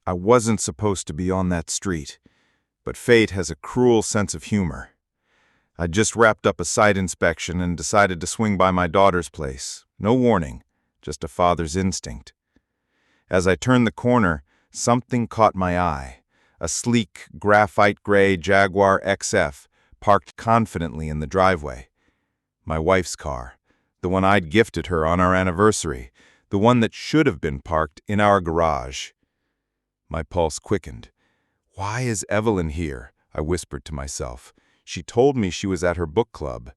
I wasn't supposed to be on that street, but fate has a cruel sense of humor. I'd just wrapped up a site inspection and decided to swing by my daughter's place. No warning, just a father's instinct. As I turned the corner, something caught my eye. A sleek, graphite gray Jaguar XF parked confidently in the driveway. My wife's car, the one I'd gifted her on our anniversary, the one that should have been parked in our garage. My pulse quickened. "Why is Evelyn here?" I whispered to myself. "She told me she was at her book club."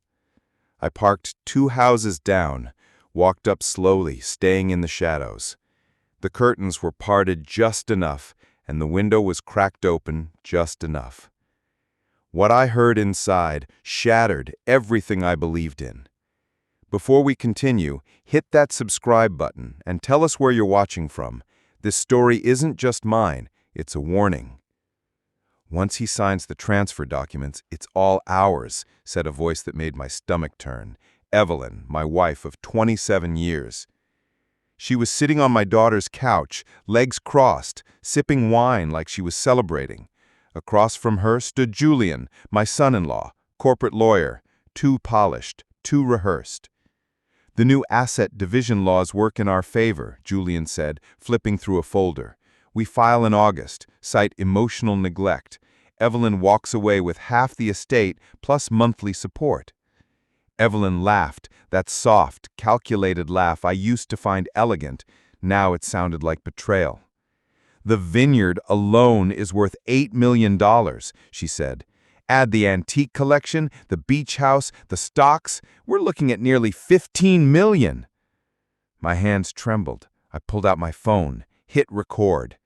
I parked 2 houses down, walked up slowly, staying in the shadows. The curtains were parted just enough, and the window was cracked open just enough. What I heard inside shattered everything I believed in. Before we continue, hit that subscribe button and tell us where you're watching from. This story isn't just mine, it's a warning. "Once he signs the transfer documents, it's all ours," said a voice that made my stomach turn. Evelyn, my wife of 27 years. She was sitting on my daughter's couch, legs crossed, sipping wine like she was celebrating. Across from her stood Julian, my son-in-law, corporate lawyer, too polished, too rehearsed. "The new asset division laws work in our favor," Julian said, flipping through a folder. "We file in August, cite emotional neglect. Evelyn walks away with half the estate plus monthly support." Evelyn laughed, that soft, calculated laugh I used to find elegant. Now it sounded like betrayal. "The vineyard alone is worth $8 million, she said. "Add the antique collection, the beach house, the stocks, we're looking at nearly $15 million. My hands trembled. I pulled out my phone, hit record.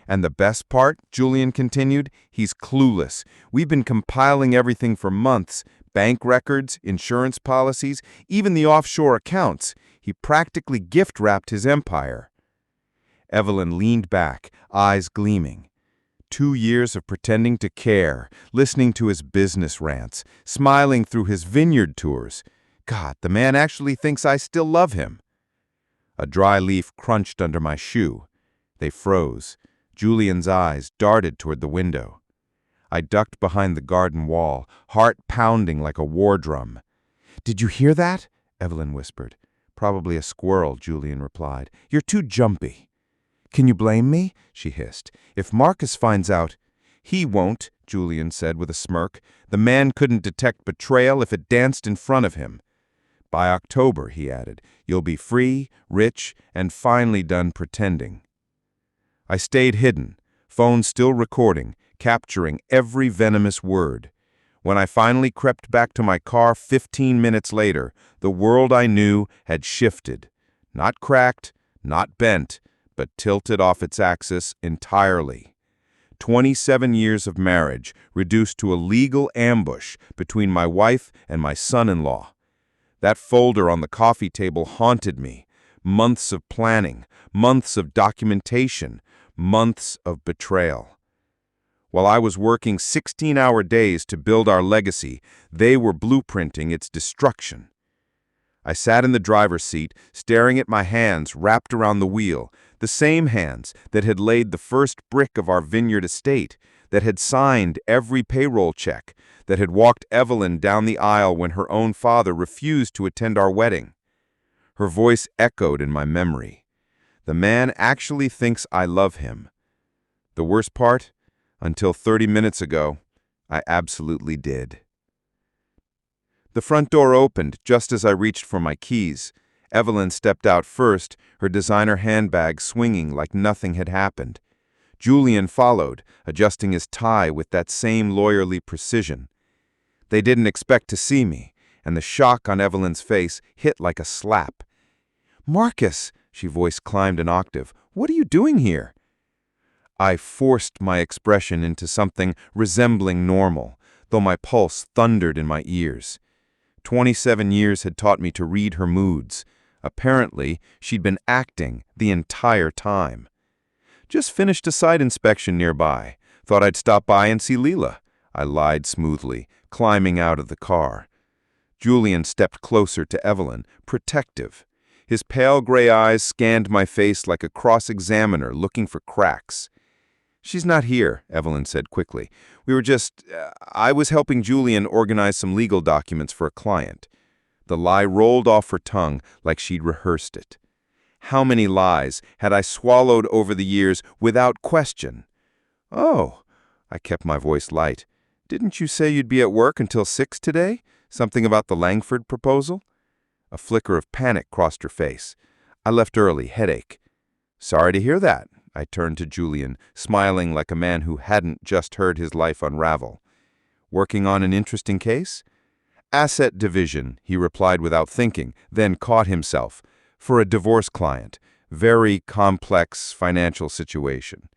"And the best part," Julian continued, "he's clueless. We've been compiling everything for months. Bank records, insurance policies, even the offshore accounts. He practically gift-wrapped his empire." Evelyn leaned back, eyes gleaming. 2 years of pretending to care, listening to his business rants, smiling through his vineyard tours. God, the man actually thinks I still love him. A dry leaf crunched under my shoe. They froze. Julian's eyes darted toward the window. I ducked behind the garden wall, heart pounding like a war drum. "Did you hear that?" Evelyn whispered. "Probably a squirrel," Julian replied. "You're too jumpy." "Can you blame me?" she hissed. "If Marcus finds out—" "He won't," Julian said with a smirk. "The man couldn't detect betrayal if it danced in front of him." "By October," he added, "you'll be free, rich, and finally done pretending." I stayed hidden, phone still recording, capturing every venomous word. When I finally crept back to my car 15 minutes later, the world I knew had shifted. Not cracked, not bent, but tilted off its axis entirely. 27 years of marriage reduced to a legal ambush between my wife and my son-in-law. That folder on the coffee table haunted me. Months of planning, months of documentation, months of betrayal. While I was working 16-hour days to build our legacy, they were blueprinting its destruction. I sat in the driver's seat, staring at my hands wrapped around the wheel, the same hands that had laid the first brick of our vineyard estate, that had signed every payroll check, that had walked Evelyn down the aisle when her own father refused to attend our wedding. Her voice echoed in my memory. "The man actually thinks I love him." The worst part? Until 30 minutes ago, I absolutely did. The front door opened just as I reached for my keys. Evelyn stepped out first, her designer handbag swinging like nothing had happened. Julian followed, adjusting his tie with that same lawyerly precision. They didn't expect to see me, and the shock on Evelyn's face hit like a slap. "Marcus," she voice climbed an octave, "what are you doing here?" I forced my expression into something resembling normal, though my pulse thundered in my ears. 27 years had taught me to read her moods. Apparently, she'd been acting the entire time. "Just finished a site inspection nearby. Thought I'd stop by and see Leela," I lied smoothly, climbing out of the car. Julian stepped closer to Evelyn, protective. His pale gray eyes scanned my face like a cross-examiner looking for cracks. She's not here, Evelyn said quickly. I was helping Julian organize some legal documents for a client. The lie rolled off her tongue like she'd rehearsed it. How many lies had I swallowed over the years without question? Oh, I kept my voice light. Didn't you say you'd be at work until 6 today? Something about the Langford proposal? A flicker of panic crossed her face. I left early, headache. Sorry to hear that. I turned to Julian, smiling like a man who hadn't just heard his life unravel. Working on an interesting case? Asset division, he replied without thinking, then caught himself. For a divorce client. Very complex financial situation.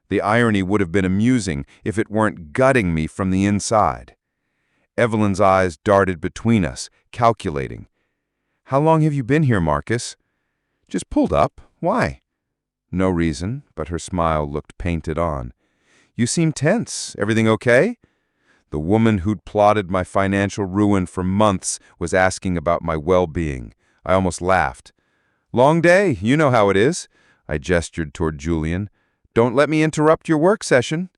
The irony would have been amusing if it weren't gutting me from the inside. Evelyn's eyes darted between us, calculating. How long have you been here, Marcus? Just pulled up. Why? No reason, but her smile looked painted on. You seem tense. Everything okay? The woman who'd plotted my financial ruin for months was asking about my well-being. I almost laughed. Long day, you know how it is. I gestured toward Julian. Don't let me interrupt your work session.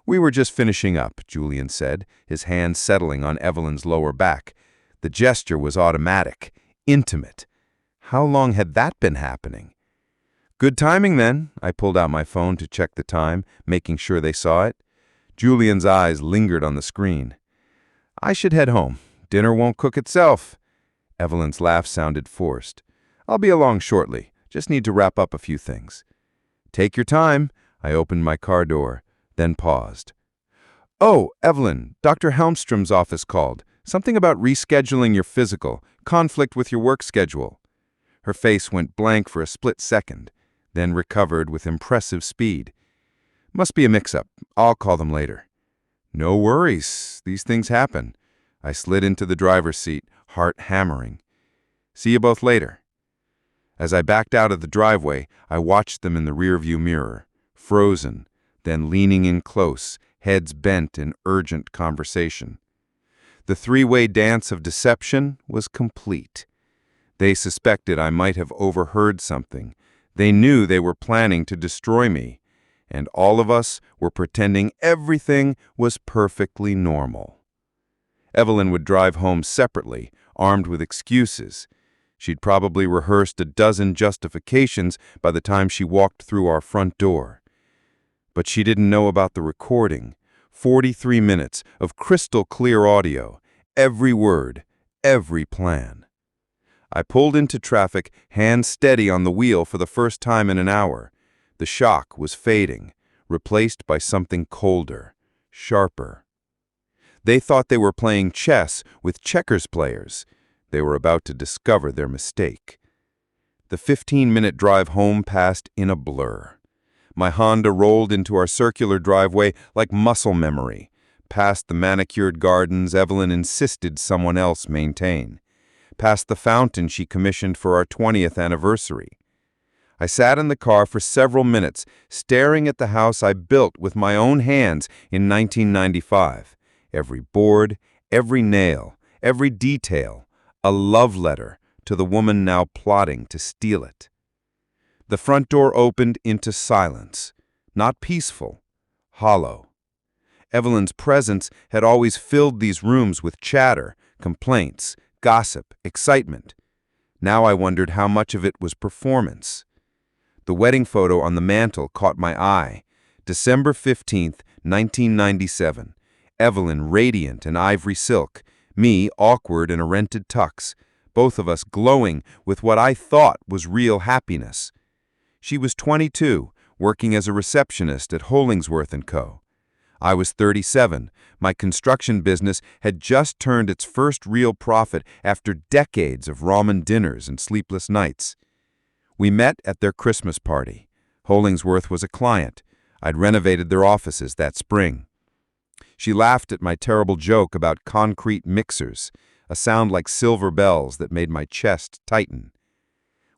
We were just finishing up, Julian said, his hand settling on Evelyn's lower back. The gesture was automatic, intimate. How long had that been happening? Good timing, then. I pulled out my phone to check the time, making sure they saw it. Julian's eyes lingered on the screen. I should head home. Dinner won't cook itself. Evelyn's laugh sounded forced. I'll be along shortly. Just need to wrap up a few things. Take your time. I opened my car door, then paused. Oh, Evelyn, Dr. Helmstrom's office called. Something about rescheduling your physical, conflict with your work schedule. Her face went blank for a split second, then recovered with impressive speed. Must be a mix-up. I'll call them later. No worries. These things happen. I slid into the driver's seat, heart hammering. See you both later. As I backed out of the driveway, I watched them in the rearview mirror, frozen, then leaning in close, heads bent in urgent conversation. The three-way dance of deception was complete. They suspected I might have overheard something. They knew they were planning to destroy me, and all of us were pretending everything was perfectly normal. Evelyn would drive home separately, armed with excuses. She'd probably rehearsed a dozen justifications by the time she walked through our front door. But she didn't know about the recording. 43 minutes of crystal-clear audio, every word, every plan. I pulled into traffic, hands steady on the wheel for the first time in an hour. The shock was fading, replaced by something colder, sharper. They thought they were playing chess with checkers players. They were about to discover their mistake. The 15-minute drive home passed in a blur. My Honda rolled into our circular driveway like muscle memory, past the manicured gardens Evelyn insisted someone else maintain, past the fountain she commissioned for our 20th anniversary. I sat in the car for several minutes, staring at the house I built with my own hands in 1995. Every board, every nail, every detail, a love letter to the woman now plotting to steal it. The front door opened into silence, not peaceful, hollow. Evelyn's presence had always filled these rooms with chatter, complaints, gossip, excitement. Now I wondered how much of it was performance. The wedding photo on the mantel caught my eye. December 15th, 1997. Evelyn radiant in ivory silk, me awkward in a rented tux, both of us glowing with what I thought was real happiness. She was 22, working as a receptionist at Hollingsworth & Co. I was 37. My construction business had just turned its first real profit after decades of ramen dinners and sleepless nights. We met at their Christmas party. Hollingsworth was a client. I'd renovated their offices that spring. She laughed at my terrible joke about concrete mixers, a sound like silver bells that made my chest tighten.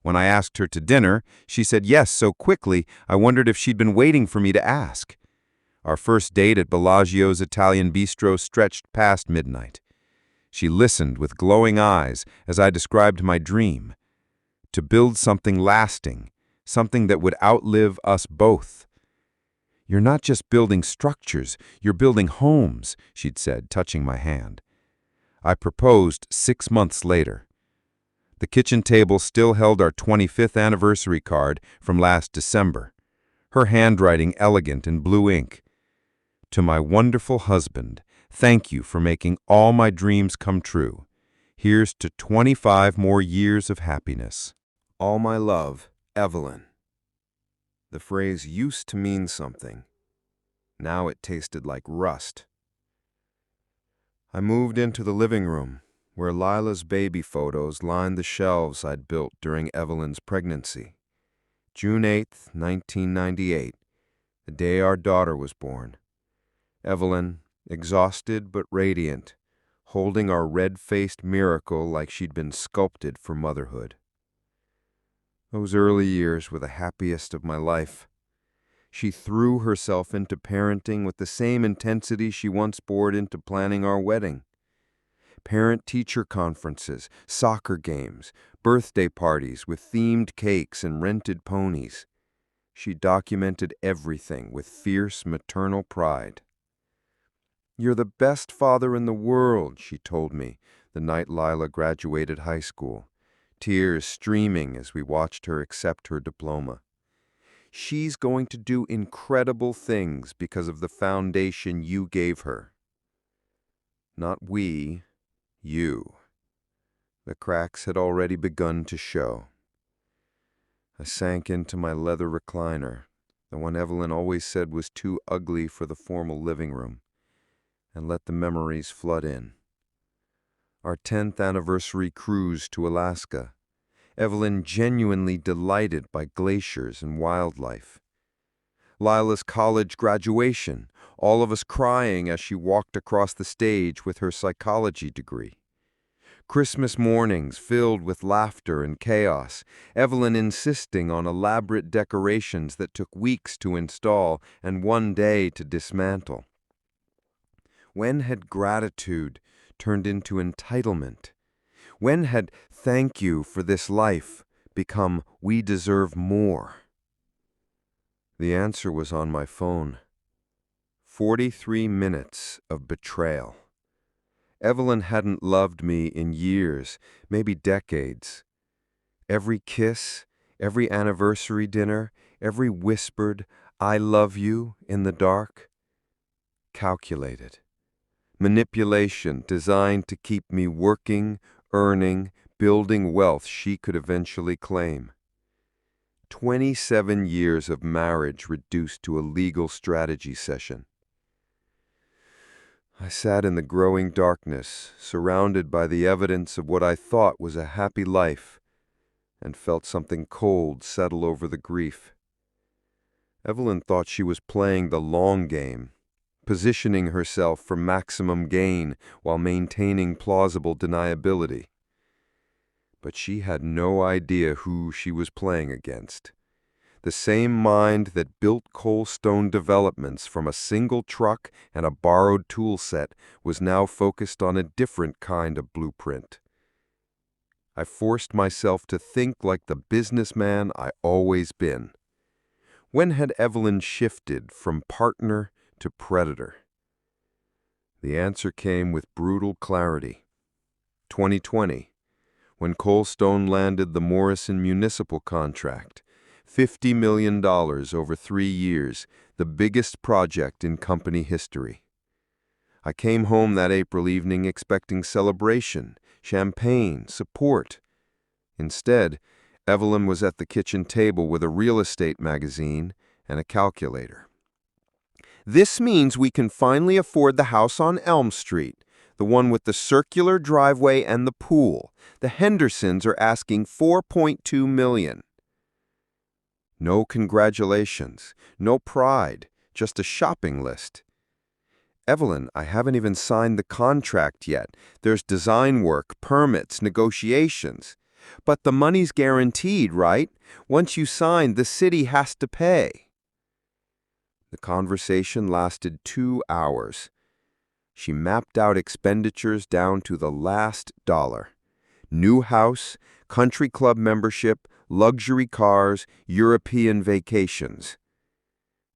When I asked her to dinner, she said yes so quickly I wondered if she'd been waiting for me to ask. Our first date at Bellagio's Italian bistro stretched past midnight. She listened with glowing eyes as I described my dream. To build something lasting, something that would outlive us both. "You're not just building structures, you're building homes," she'd said, touching my hand. I proposed 6 months later. The kitchen table still held our 25th anniversary card from last December, her handwriting elegant in blue ink. "To my wonderful husband, thank you for making all my dreams come true. Here's to 25 more years of happiness. All my love, Evelyn." The phrase used to mean something. Now it tasted like rust. I moved into the living room, where Lila's baby photos lined the shelves I'd built during Evelyn's pregnancy. June 8th, 1998, the day our daughter was born. Evelyn, exhausted but radiant, holding our red-faced miracle like she'd been sculpted for motherhood. Those early years were the happiest of my life. She threw herself into parenting with the same intensity she once poured into planning our wedding. Parent-teacher conferences, soccer games, birthday parties with themed cakes and rented ponies. She documented everything with fierce maternal pride. "You're the best father in the world," she told me the night Lila graduated high school, tears streaming as we watched her accept her diploma. "She's going to do incredible things because of the foundation you gave her." Not we, you. The cracks had already begun to show. I sank into my leather recliner, the one Evelyn always said was too ugly for the formal living room, and let the memories flood in. Our 10th anniversary cruise to Alaska. Evelyn genuinely delighted by glaciers and wildlife. Lila's college graduation, all of us crying as she walked across the stage with her psychology degree. Christmas mornings filled with laughter and chaos, Evelyn insisting on elaborate decorations that took weeks to install and one day to dismantle. When had gratitude turned into entitlement? When had "thank you for this life" become "we deserve more"? The answer was on my phone. 43 minutes of betrayal. Evelyn hadn't loved me in years, maybe decades. Every kiss, every anniversary dinner, every whispered "I love you" in the dark. Calculated. Manipulation designed to keep me working, earning, building wealth she could eventually claim. 27 years of marriage reduced to a legal strategy session. I sat in the growing darkness, surrounded by the evidence of what I thought was a happy life, and felt something cold settle over the grief. Evelyn thought she was playing the long game, positioning herself for maximum gain while maintaining plausible deniability. But she had no idea who she was playing against. The same mind that built Coal Stone Developments from a single truck and a borrowed tool set was now focused on a different kind of blueprint. I forced myself to think like the businessman I always been. When had Evelyn shifted from partner to predator? The answer came with brutal clarity. 2020, when Coal Stone landed the Morrison municipal contract, $50 million over 3 years, the biggest project in company history. I came home that April evening expecting celebration, champagne, support. Instead, Evelyn was at the kitchen table with a real estate magazine and a calculator. "This means we can finally afford the house on Elm Street, the one with the circular driveway and the pool. The Hendersons are asking $4.2 million. No congratulations, no pride, just a shopping list. "Evelyn, I haven't even signed the contract yet. There's design work, permits, negotiations. But the money's guaranteed, right? Once you sign, the city has to pay." The conversation lasted 2 hours. She mapped out expenditures down to the last dollar. New house, country club membership, luxury cars, European vacations.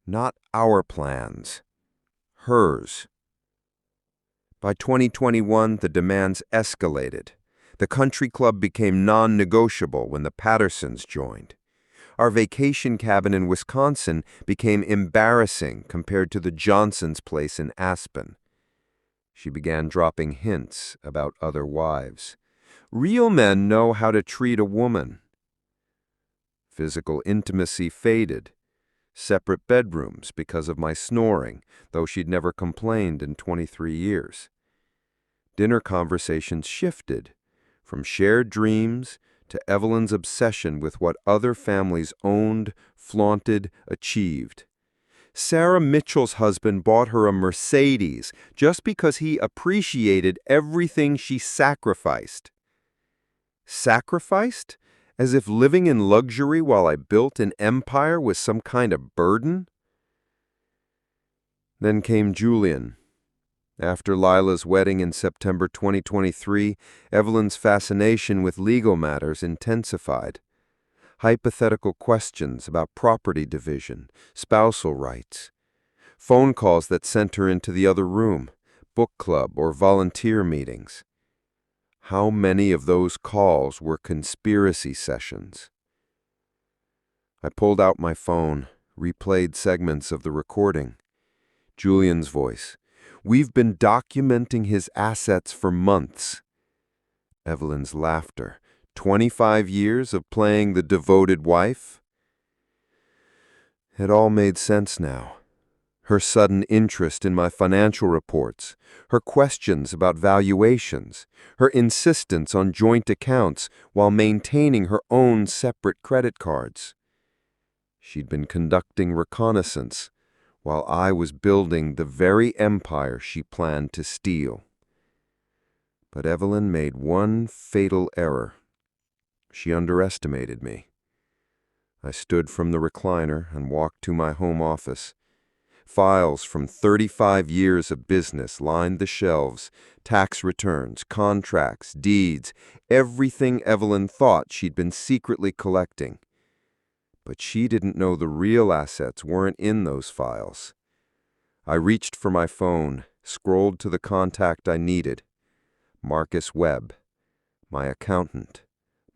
Not our plans. Hers. By 2021, the demands escalated. The country club became non-negotiable when the Pattersons joined. Our vacation cabin in Wisconsin became embarrassing compared to the Johnsons' place in Aspen. She began dropping hints about other wives. Real men know how to treat a woman. Physical intimacy faded. Separate bedrooms because of my snoring, though she'd never complained in 23 years. Dinner conversations shifted from shared dreams to Evelyn's obsession with what other families owned, flaunted, achieved. Sarah Mitchell's husband bought her a Mercedes just because he appreciated everything she sacrificed. Sacrificed? As if living in luxury while I built an empire was some kind of burden? Then came Julian. After Lila's wedding in September 2023, Evelyn's fascination with legal matters intensified. Hypothetical questions about property division, spousal rights. Phone calls that sent her into the other room, book club or volunteer meetings. How many of those calls were conspiracy sessions? I pulled out my phone, replayed segments of the recording. Julian's voice. "We've been documenting his assets for months." Evelyn's laughter. 25 years of playing the devoted wife? It all made sense now. Her sudden interest in my financial reports, her questions about valuations, her insistence on joint accounts while maintaining her own separate credit cards. She'd been conducting reconnaissance while I was building the very empire she planned to steal. But Evelyn made one fatal error. She underestimated me. I stood from the recliner and walked to my home office. Files from 35 years of business lined the shelves, tax returns, contracts, deeds, everything Evelyn thought she'd been secretly collecting. But she didn't know the real assets weren't in those files. I reached for my phone, scrolled to the contact I needed. Marcus Webb, my accountant,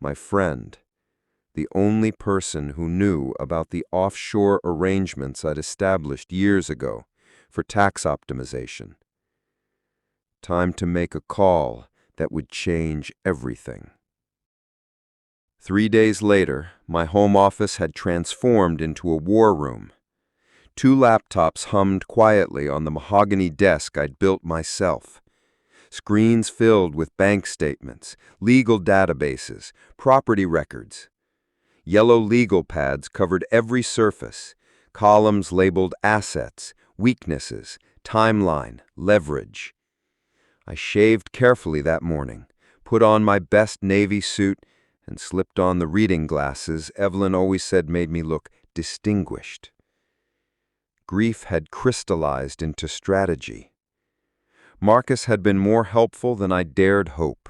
my friend, the only person who knew about the offshore arrangements I'd established years ago for tax optimization. Time to make a call that would change everything. 3 days later, my home office had transformed into a war room. 2 laptops hummed quietly on the mahogany desk I'd built myself. Screens filled with bank statements, legal databases, property records. Yellow legal pads covered every surface, columns labeled assets, weaknesses, timeline, leverage. I shaved carefully that morning, put on my best navy suit, and slipped on the reading glasses Evelyn always said made me look distinguished. Grief had crystallized into strategy. Marcus had been more helpful than I dared hope.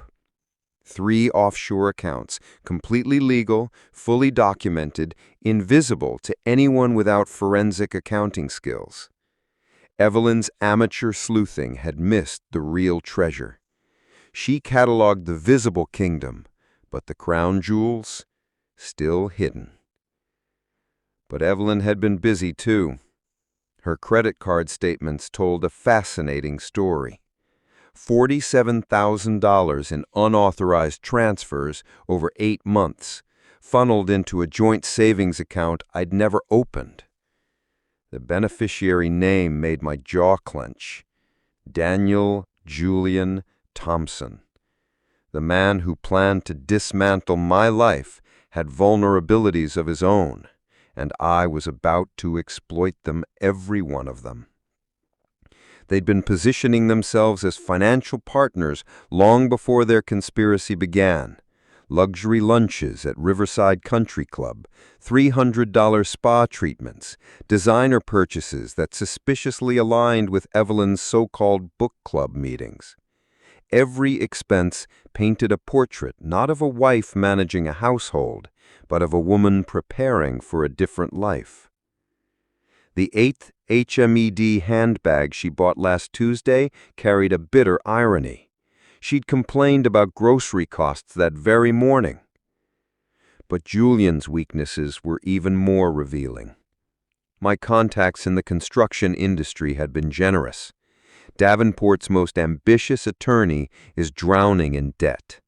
3 offshore accounts, completely legal, fully documented, invisible to anyone without forensic accounting skills. Evelyn's amateur sleuthing had missed the real treasure. She cataloged the visible kingdom, but the crown jewels, still hidden. But Evelyn had been busy too. Her credit card statements told a fascinating story. $47,000 in unauthorized transfers over 8 months, funneled into a joint savings account I'd never opened. The beneficiary name made my jaw clench. Daniel Julian Thompson. The man who planned to dismantle my life had vulnerabilities of his own, and I was about to exploit them, every one of them. They'd been positioning themselves as financial partners long before their conspiracy began. Luxury lunches at Riverside Country Club, $300 spa treatments, designer purchases that suspiciously aligned with Evelyn's so-called book club meetings. Every expense painted a portrait not of a wife managing a household, but of a woman preparing for a different life. The 8th HMED handbag she bought last Tuesday carried a bitter irony. She'd complained about grocery costs that very morning. But Julian's weaknesses were even more revealing. My contacts in the construction industry had been generous. Davenport's most ambitious attorney is drowning in debt.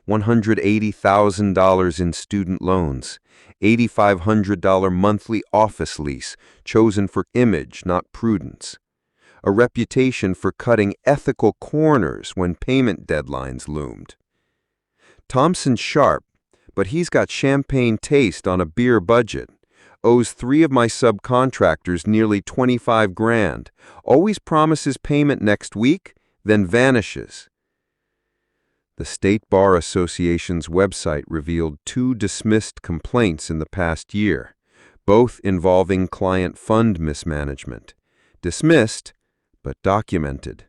$180,000 in student loans, $8,500 monthly office lease chosen for image, not prudence, a reputation for cutting ethical corners when payment deadlines loomed. Thompson's sharp, but he's got champagne taste on a beer budget, owes 3 of my subcontractors nearly $25,000, always promises payment next week, then vanishes. The State Bar Association's website revealed 2 dismissed complaints in the past year, both involving client fund mismanagement. Dismissed, but documented.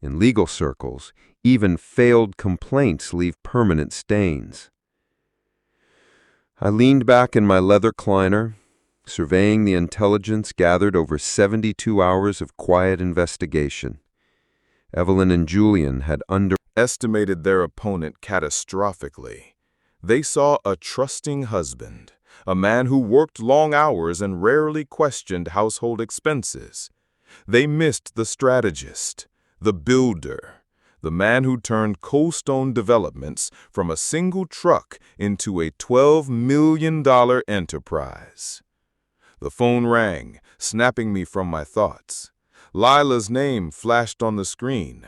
In legal circles, even failed complaints leave permanent stains. I leaned back in my leather recliner, surveying the intelligence gathered over 72 hours of quiet investigation. Evelyn and Julian had Estimated their opponent catastrophically. They saw a trusting husband, a man who worked long hours and rarely questioned household expenses. They missed the strategist, the builder, the man who turned Coldstone Developments from a single truck into a $12 million enterprise. The phone rang, snapping me from my thoughts. Lila's name flashed on the screen.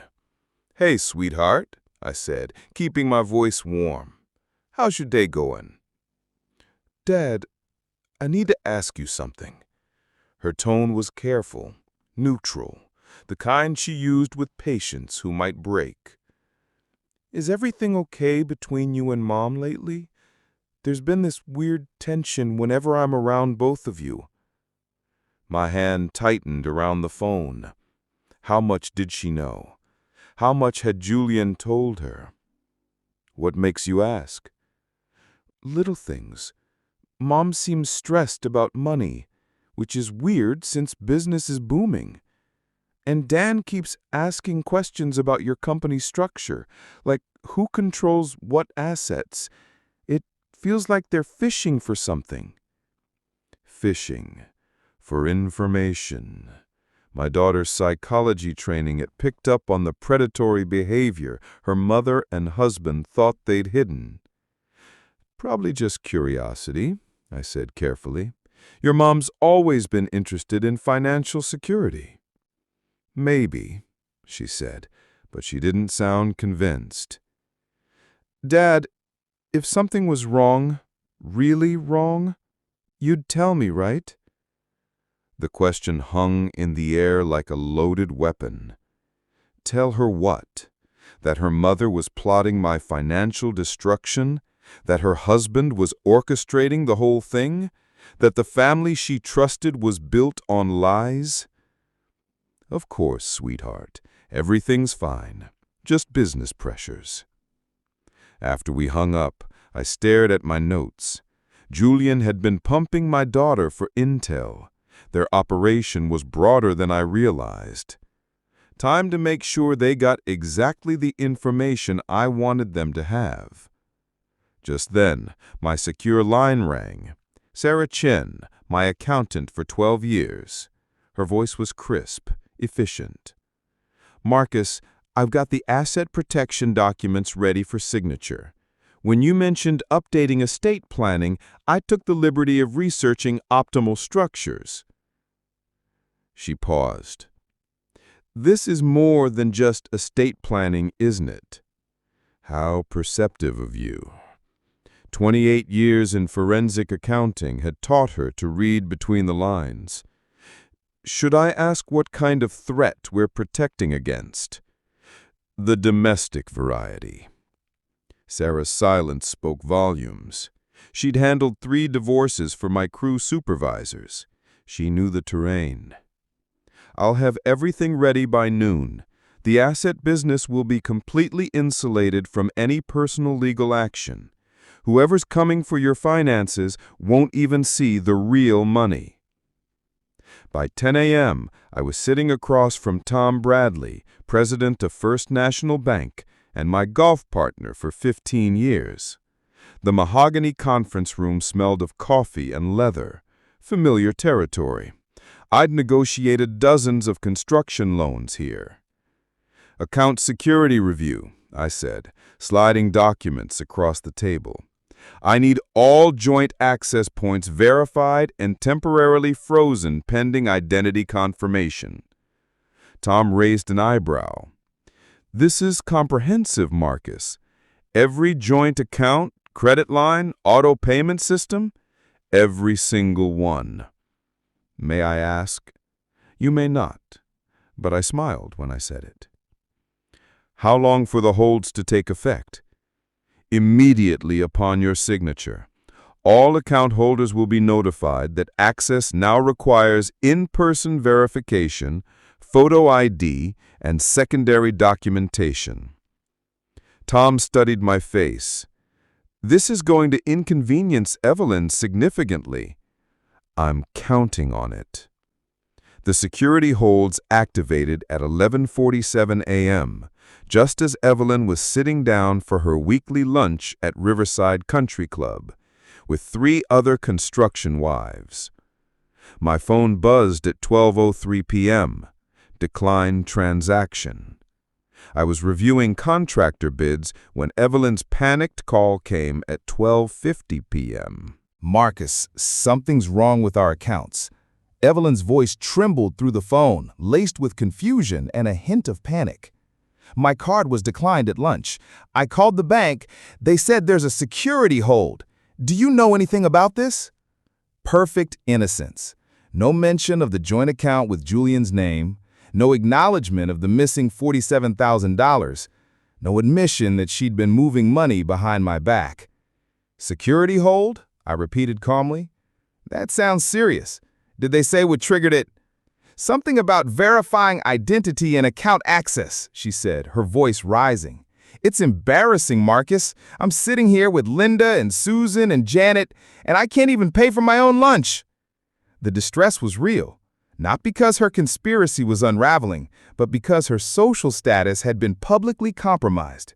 "Hey, sweetheart," I said, keeping my voice warm. "How's your day going?" "Dad, I need to ask you something." Her tone was careful, neutral, the kind she used with patients who might break. "Is everything okay between you and Mom lately? There's been this weird tension whenever I'm around both of you." My hand tightened around the phone. How much did she know? How much had Julian told her? "What makes you ask?" "Little things. Mom seems stressed about money, which is weird since business is booming. And Dan keeps asking questions about your company's structure, like who controls what assets. It feels like they're fishing for something." Fishing for information. My daughter's psychology training had picked up on the predatory behavior her mother and husband thought they'd hidden. "Probably just curiosity," I said carefully. "Your mom's always been interested in financial security." "Maybe," she said, but she didn't sound convinced. "Dad, if something was wrong, really wrong, you'd tell me, right?" The question hung in the air like a loaded weapon. Tell her what? That her mother was plotting my financial destruction? That her husband was orchestrating the whole thing? That the family she trusted was built on lies? "Of course, sweetheart. Everything's fine. Just business pressures." After we hung up, I stared at my notes. Julian had been pumping my daughter for intel. Their operation was broader than I realized. Time to make sure they got exactly the information I wanted them to have. Just then, my secure line rang. Sarah Chen, my accountant for 12 years. Her voice was crisp, efficient. "Marcus, I've got the asset protection documents ready for signature. When you mentioned updating estate planning, I took the liberty of researching optimal structures." She paused. "This is more than just estate planning, isn't it?" How perceptive of you. 28 years in forensic accounting had taught her to read between the lines. "Should I ask what kind of threat we're protecting against?" "The domestic variety." Sarah's silence spoke volumes. She'd handled 3 divorces for my crew supervisors. She knew the terrain. "I'll have everything ready by noon. The asset business will be completely insulated from any personal legal action. Whoever's coming for your finances won't even see the real money." By 10 a.m., I was sitting across from Tom Bradley, president of First National Bank, and my golf partner for 15 years. The mahogany conference room smelled of coffee and leather, familiar territory. I'd negotiated dozens of construction loans here. "Account security review," I said, sliding documents across the table. "I need all joint access points verified and temporarily frozen pending identity confirmation." Tom raised an eyebrow. "This is comprehensive, Marcus. Every joint account, credit line, auto payment system? Every single one." "May I ask?" "You may not," but I smiled when I said it. "How long for the holds to take effect?" "Immediately upon your signature. All account holders will be notified that access now requires in-person verification, photo ID, and secondary documentation." Tom studied my face. "This is going to inconvenience Evelyn significantly." "I'm counting on it." The security holds activated at 11:47 a.m., just as Evelyn was sitting down for her weekly lunch at Riverside Country Club, with 3 other construction wives. My phone buzzed at 12:03 p.m. Decline transaction. I was reviewing contractor bids when Evelyn's panicked call came at 12:50 p.m. "Marcus, something's wrong with our accounts." Evelyn's voice trembled through the phone, laced with confusion and a hint of panic. "My card was declined at lunch. I called the bank. They said there's a security hold. Do you know anything about this?" Perfect innocence. No mention of the joint account with Julian's name, no acknowledgement of the missing $47,000, no admission that she'd been moving money behind my back. "Security hold?" I repeated calmly. "That sounds serious. Did they say what triggered it?" "Something about verifying identity and account access," she said, her voice rising. "It's embarrassing, Marcus. I'm sitting here with Linda and Susan and Janet, and I can't even pay for my own lunch." The distress was real, not because her conspiracy was unraveling, but because her social status had been publicly compromised.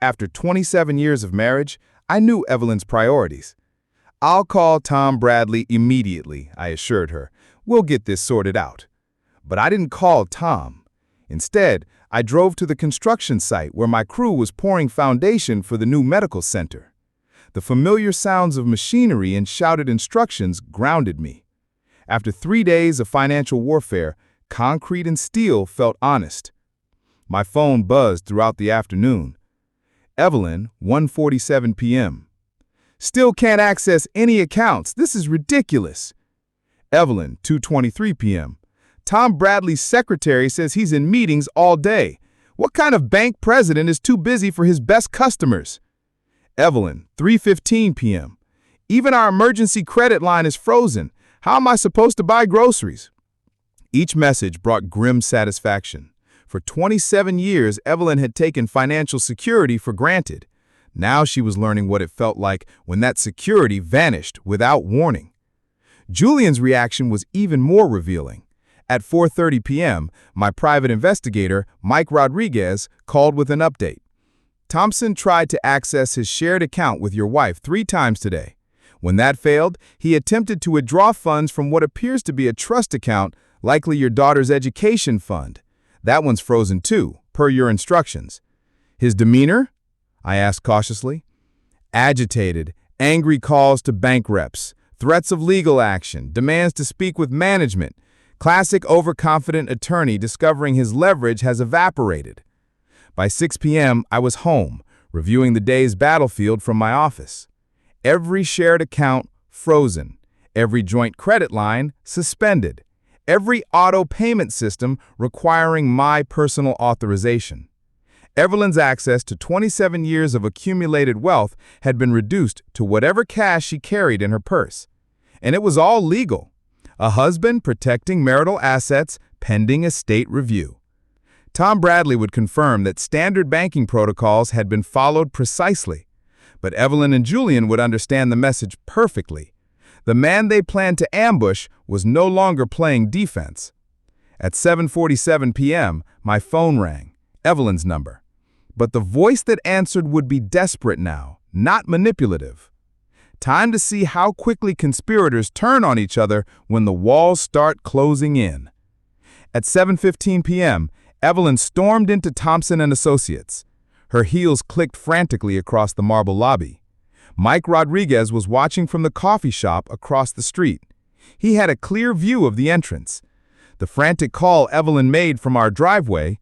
After 27 years of marriage, I knew Evelyn's priorities. "I'll call Tom Bradley immediately," I assured her. "We'll get this sorted out." But I didn't call Tom. Instead, I drove to the construction site where my crew was pouring foundation for the new medical center. The familiar sounds of machinery and shouted instructions grounded me. After 3 days of financial warfare, concrete and steel felt honest. My phone buzzed throughout the afternoon. "Evelyn, 1:47 p.m. "Still can't access any accounts. This is ridiculous." "Evelyn, 2:23 p.m. "Tom Bradley's secretary says he's in meetings all day. What kind of bank president is too busy for his best customers?" "Evelyn, 3:15 p.m. "Even our emergency credit line is frozen. How am I supposed to buy groceries?" Each message brought grim satisfaction. For 27 years, Evelyn had taken financial security for granted. Now she was learning what it felt like when that security vanished without warning. Julian's reaction was even more revealing. At 4:30 p.m., my private investigator, Mike Rodriguez, called with an update. "Thompson tried to access his shared account with your wife 3 times today. When that failed, he attempted to withdraw funds from what appears to be a trust account, likely your daughter's education fund. That one's frozen too, per your instructions." "His demeanor?" I asked cautiously. "Agitated, angry calls to bank reps, threats of legal action, demands to speak with management. Classic overconfident attorney discovering his leverage has evaporated." By 6 p.m., I was home, reviewing the day's battlefield from my office. Every shared account frozen, every joint credit line suspended, every auto payment system requiring my personal authorization. Evelyn's access to 27 years of accumulated wealth had been reduced to whatever cash she carried in her purse. And it was all legal. A husband protecting marital assets pending estate review. Tom Bradley would confirm that standard banking protocols had been followed precisely. But Evelyn and Julian would understand the message perfectly. The man they planned to ambush was no longer playing defense. At 7:47 p.m., my phone rang, Evelyn's number. But the voice that answered would be desperate now, not manipulative. Time to see how quickly conspirators turn on each other when the walls start closing in. At 7:15 p.m., Evelyn stormed into Thompson & Associates. Her heels clicked frantically across the marble lobby. Mike Rodriguez was watching from the coffee shop across the street. He had a clear view of the entrance. The frantic call Evelyn made from our driveway,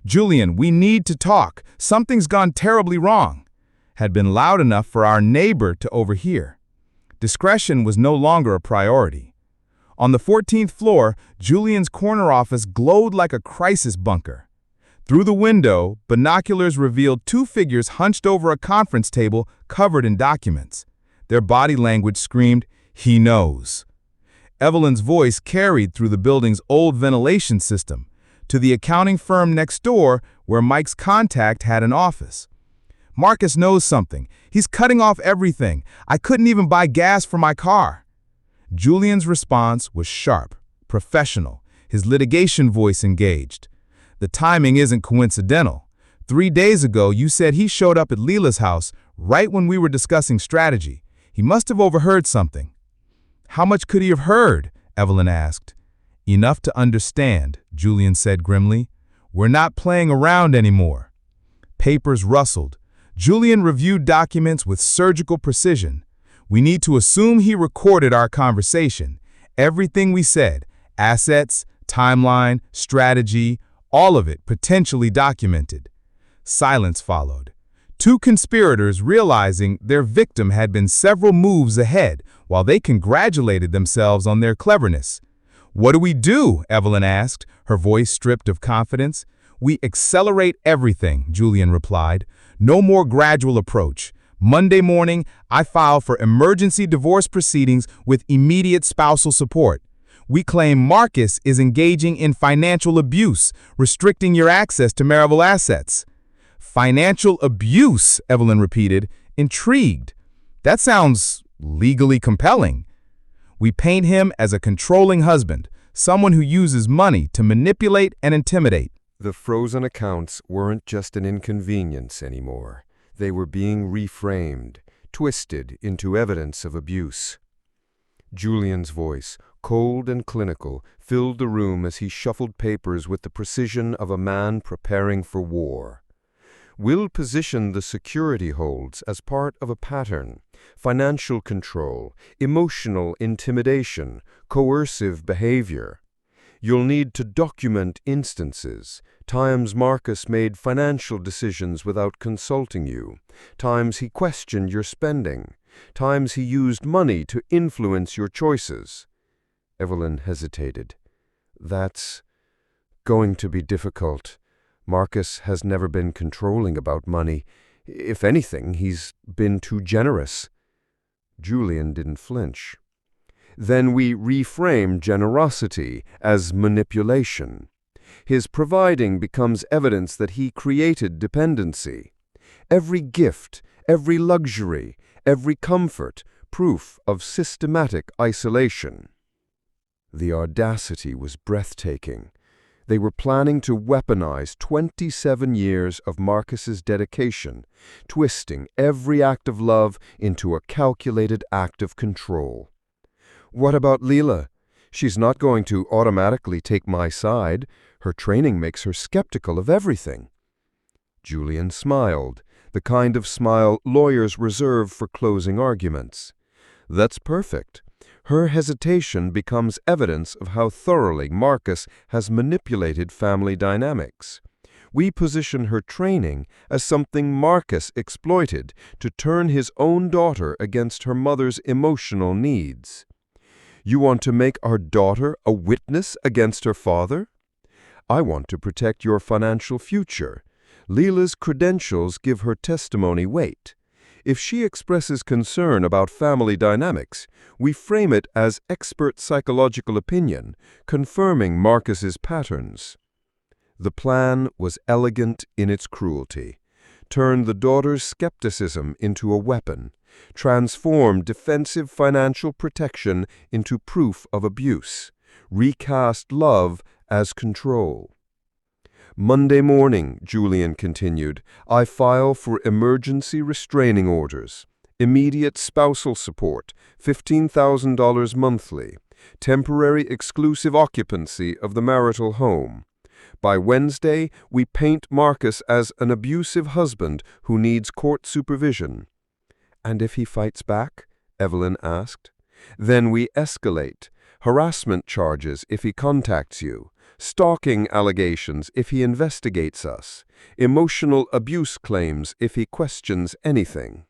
"Julian, we need to talk. Something's gone terribly wrong," had been loud enough for our neighbor to overhear. Discretion was no longer a priority. On the 14th floor, Julian's corner office glowed like a crisis bunker. Through the window, binoculars revealed two figures hunched over a conference table covered in documents. Their body language screamed, "He knows." Evelyn's voice carried through the building's old ventilation system to the accounting firm next door where Mike's contact had an office. "Marcus knows something. He's cutting off everything. I couldn't even buy gas for my car." Julian's response was sharp, professional, his litigation voice engaged. "The timing isn't coincidental. 3 days ago, you said he showed up at Leela's house right when we were discussing strategy. He must have overheard something." "How much could he have heard?" Evelyn asked. "Enough to understand," Julian said grimly. "We're not playing around anymore." Papers rustled. Julian reviewed documents with surgical precision. "We need to assume he recorded our conversation. Everything we said, assets, timeline, strategy, all of it potentially documented." Silence followed. Two conspirators realizing their victim had been several moves ahead while they congratulated themselves on their cleverness. "What do we do?" Evelyn asked, her voice stripped of confidence. "We accelerate everything," Julian replied. "No more gradual approach. Monday morning, I file for emergency divorce proceedings with immediate spousal support. We claim Marcus is engaging in financial abuse, restricting your access to marital assets." "Financial abuse," Evelyn repeated, intrigued. "That sounds legally compelling." "We paint him as a controlling husband, someone who uses money to manipulate and intimidate." The frozen accounts weren't just an inconvenience anymore. They were being reframed, twisted into evidence of abuse. Julian's voice, cold and clinical, filled the room as he shuffled papers with the precision of a man preparing for war. "We'll position the security holds as part of a pattern: financial control, emotional intimidation, coercive behavior. You'll need to document instances, times Marcus made financial decisions without consulting you, times he questioned your spending, times he used money to influence your choices." Evelyn hesitated. "That's going to be difficult. Marcus has never been controlling about money. If anything, he's been too generous." Julian didn't flinch. "Then we reframe generosity as manipulation. His providing becomes evidence that he created dependency. Every gift, every luxury, every comfort, proof of systematic isolation." The audacity was breathtaking. They were planning to weaponize 27 years of Marcus's dedication, twisting every act of love into a calculated act of control. "What about Leela? She's not going to automatically take my side. Her training makes her skeptical of everything." Julian smiled, the kind of smile lawyers reserve for closing arguments. "That's perfect. Her hesitation becomes evidence of how thoroughly Marcus has manipulated family dynamics. We position her training as something Marcus exploited to turn his own daughter against her mother's emotional needs." "You want to make our daughter a witness against her father?" "I want to protect your financial future. Leela's credentials give her testimony weight. If she expresses concern about family dynamics, we frame it as expert psychological opinion, confirming Marcus's patterns." The plan was elegant in its cruelty. Turn the daughter's skepticism into a weapon, Transform defensive financial protection into proof of abuse. Recast love as control. Monday morning, Julian continued, I file for emergency restraining orders. Immediate spousal support, $15,000 monthly. Temporary exclusive occupancy of the marital home. By Wednesday, we paint Marcus as an abusive husband who needs court supervision. And if he fights back? Evelyn asked. Then we escalate. Harassment charges if he contacts you. Stalking allegations if he investigates us. Emotional abuse claims if he questions anything.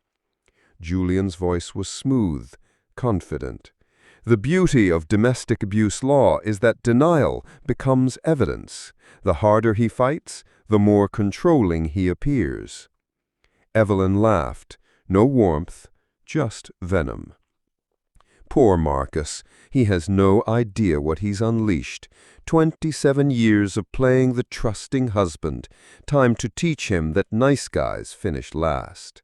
Julian's voice was smooth, confident. The beauty of domestic abuse law is that denial becomes evidence. The harder he fights, the more controlling he appears. Evelyn laughed. No warmth, just venom. Poor Marcus. He has no idea what he's unleashed. 27 years of playing the trusting husband. Time to teach him that nice guys finish last.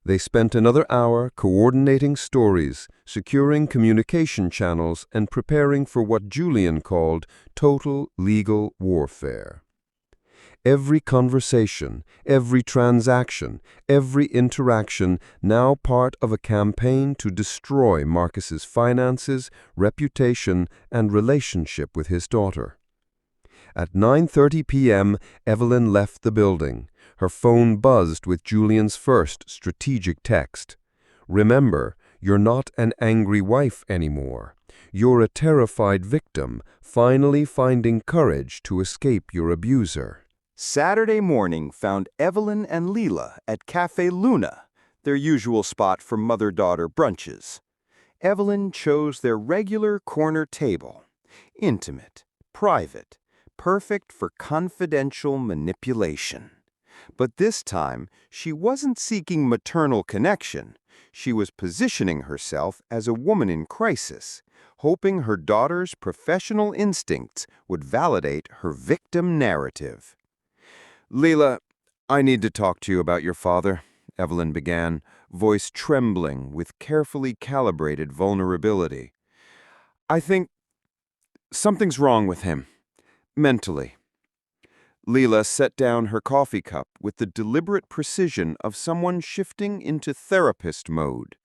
They spent another hour coordinating stories, securing communication channels, and preparing for what Julian called total legal warfare. Every conversation, every transaction, every interaction now part of a campaign to destroy Marcus's finances, reputation, and relationship with his daughter. At 9:30 p.m., Evelyn left the building. Her phone buzzed with Julian's first strategic text. Remember, you're not an angry wife anymore. You're a terrified victim, finally finding courage to escape your abuser. Saturday morning found Evelyn and Leela at Cafe Luna, their usual spot for mother-daughter brunches. Evelyn chose their regular corner table. Intimate, private, perfect for confidential manipulation. But this time, she wasn't seeking maternal connection. She was positioning herself as a woman in crisis, hoping her daughter's professional instincts would validate her victim narrative. Leela, I need to talk to you about your father, Evelyn began, voice trembling with carefully calibrated vulnerability. I think something's wrong with him, mentally. Leela set down her coffee cup with the deliberate precision of someone shifting into therapist mode.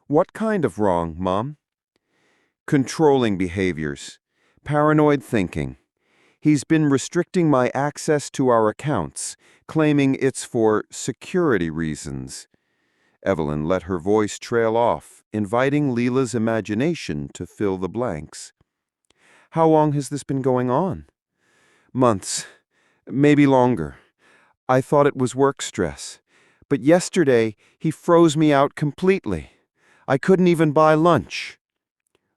What kind of wrong, Mom? Controlling behaviors, paranoid thinking. He's been restricting my access to our accounts, claiming it's for security reasons. Evelyn let her voice trail off, inviting Leela's imagination to fill the blanks. How long has this been going on? Months, maybe longer. I thought it was work stress. But yesterday, he froze me out completely. I couldn't even buy lunch.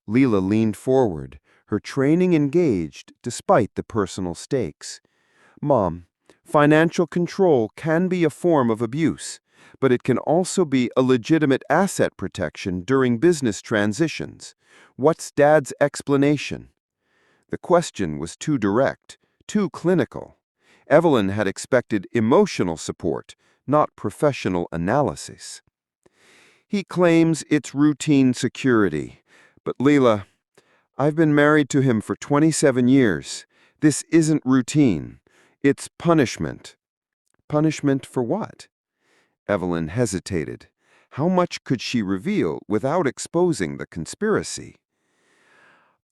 Leela leaned forward, her training engaged despite the personal stakes. Mom, financial control can be a form of abuse, but it can also be a legitimate asset protection during business transitions. What's Dad's explanation? The question was too direct, too clinical. Evelyn had expected emotional support, not professional analysis. He claims it's routine security. But Leela, I've been married to him for 27 years. This isn't routine. It's punishment. Punishment for what? Evelyn hesitated. How much could she reveal without exposing the conspiracy?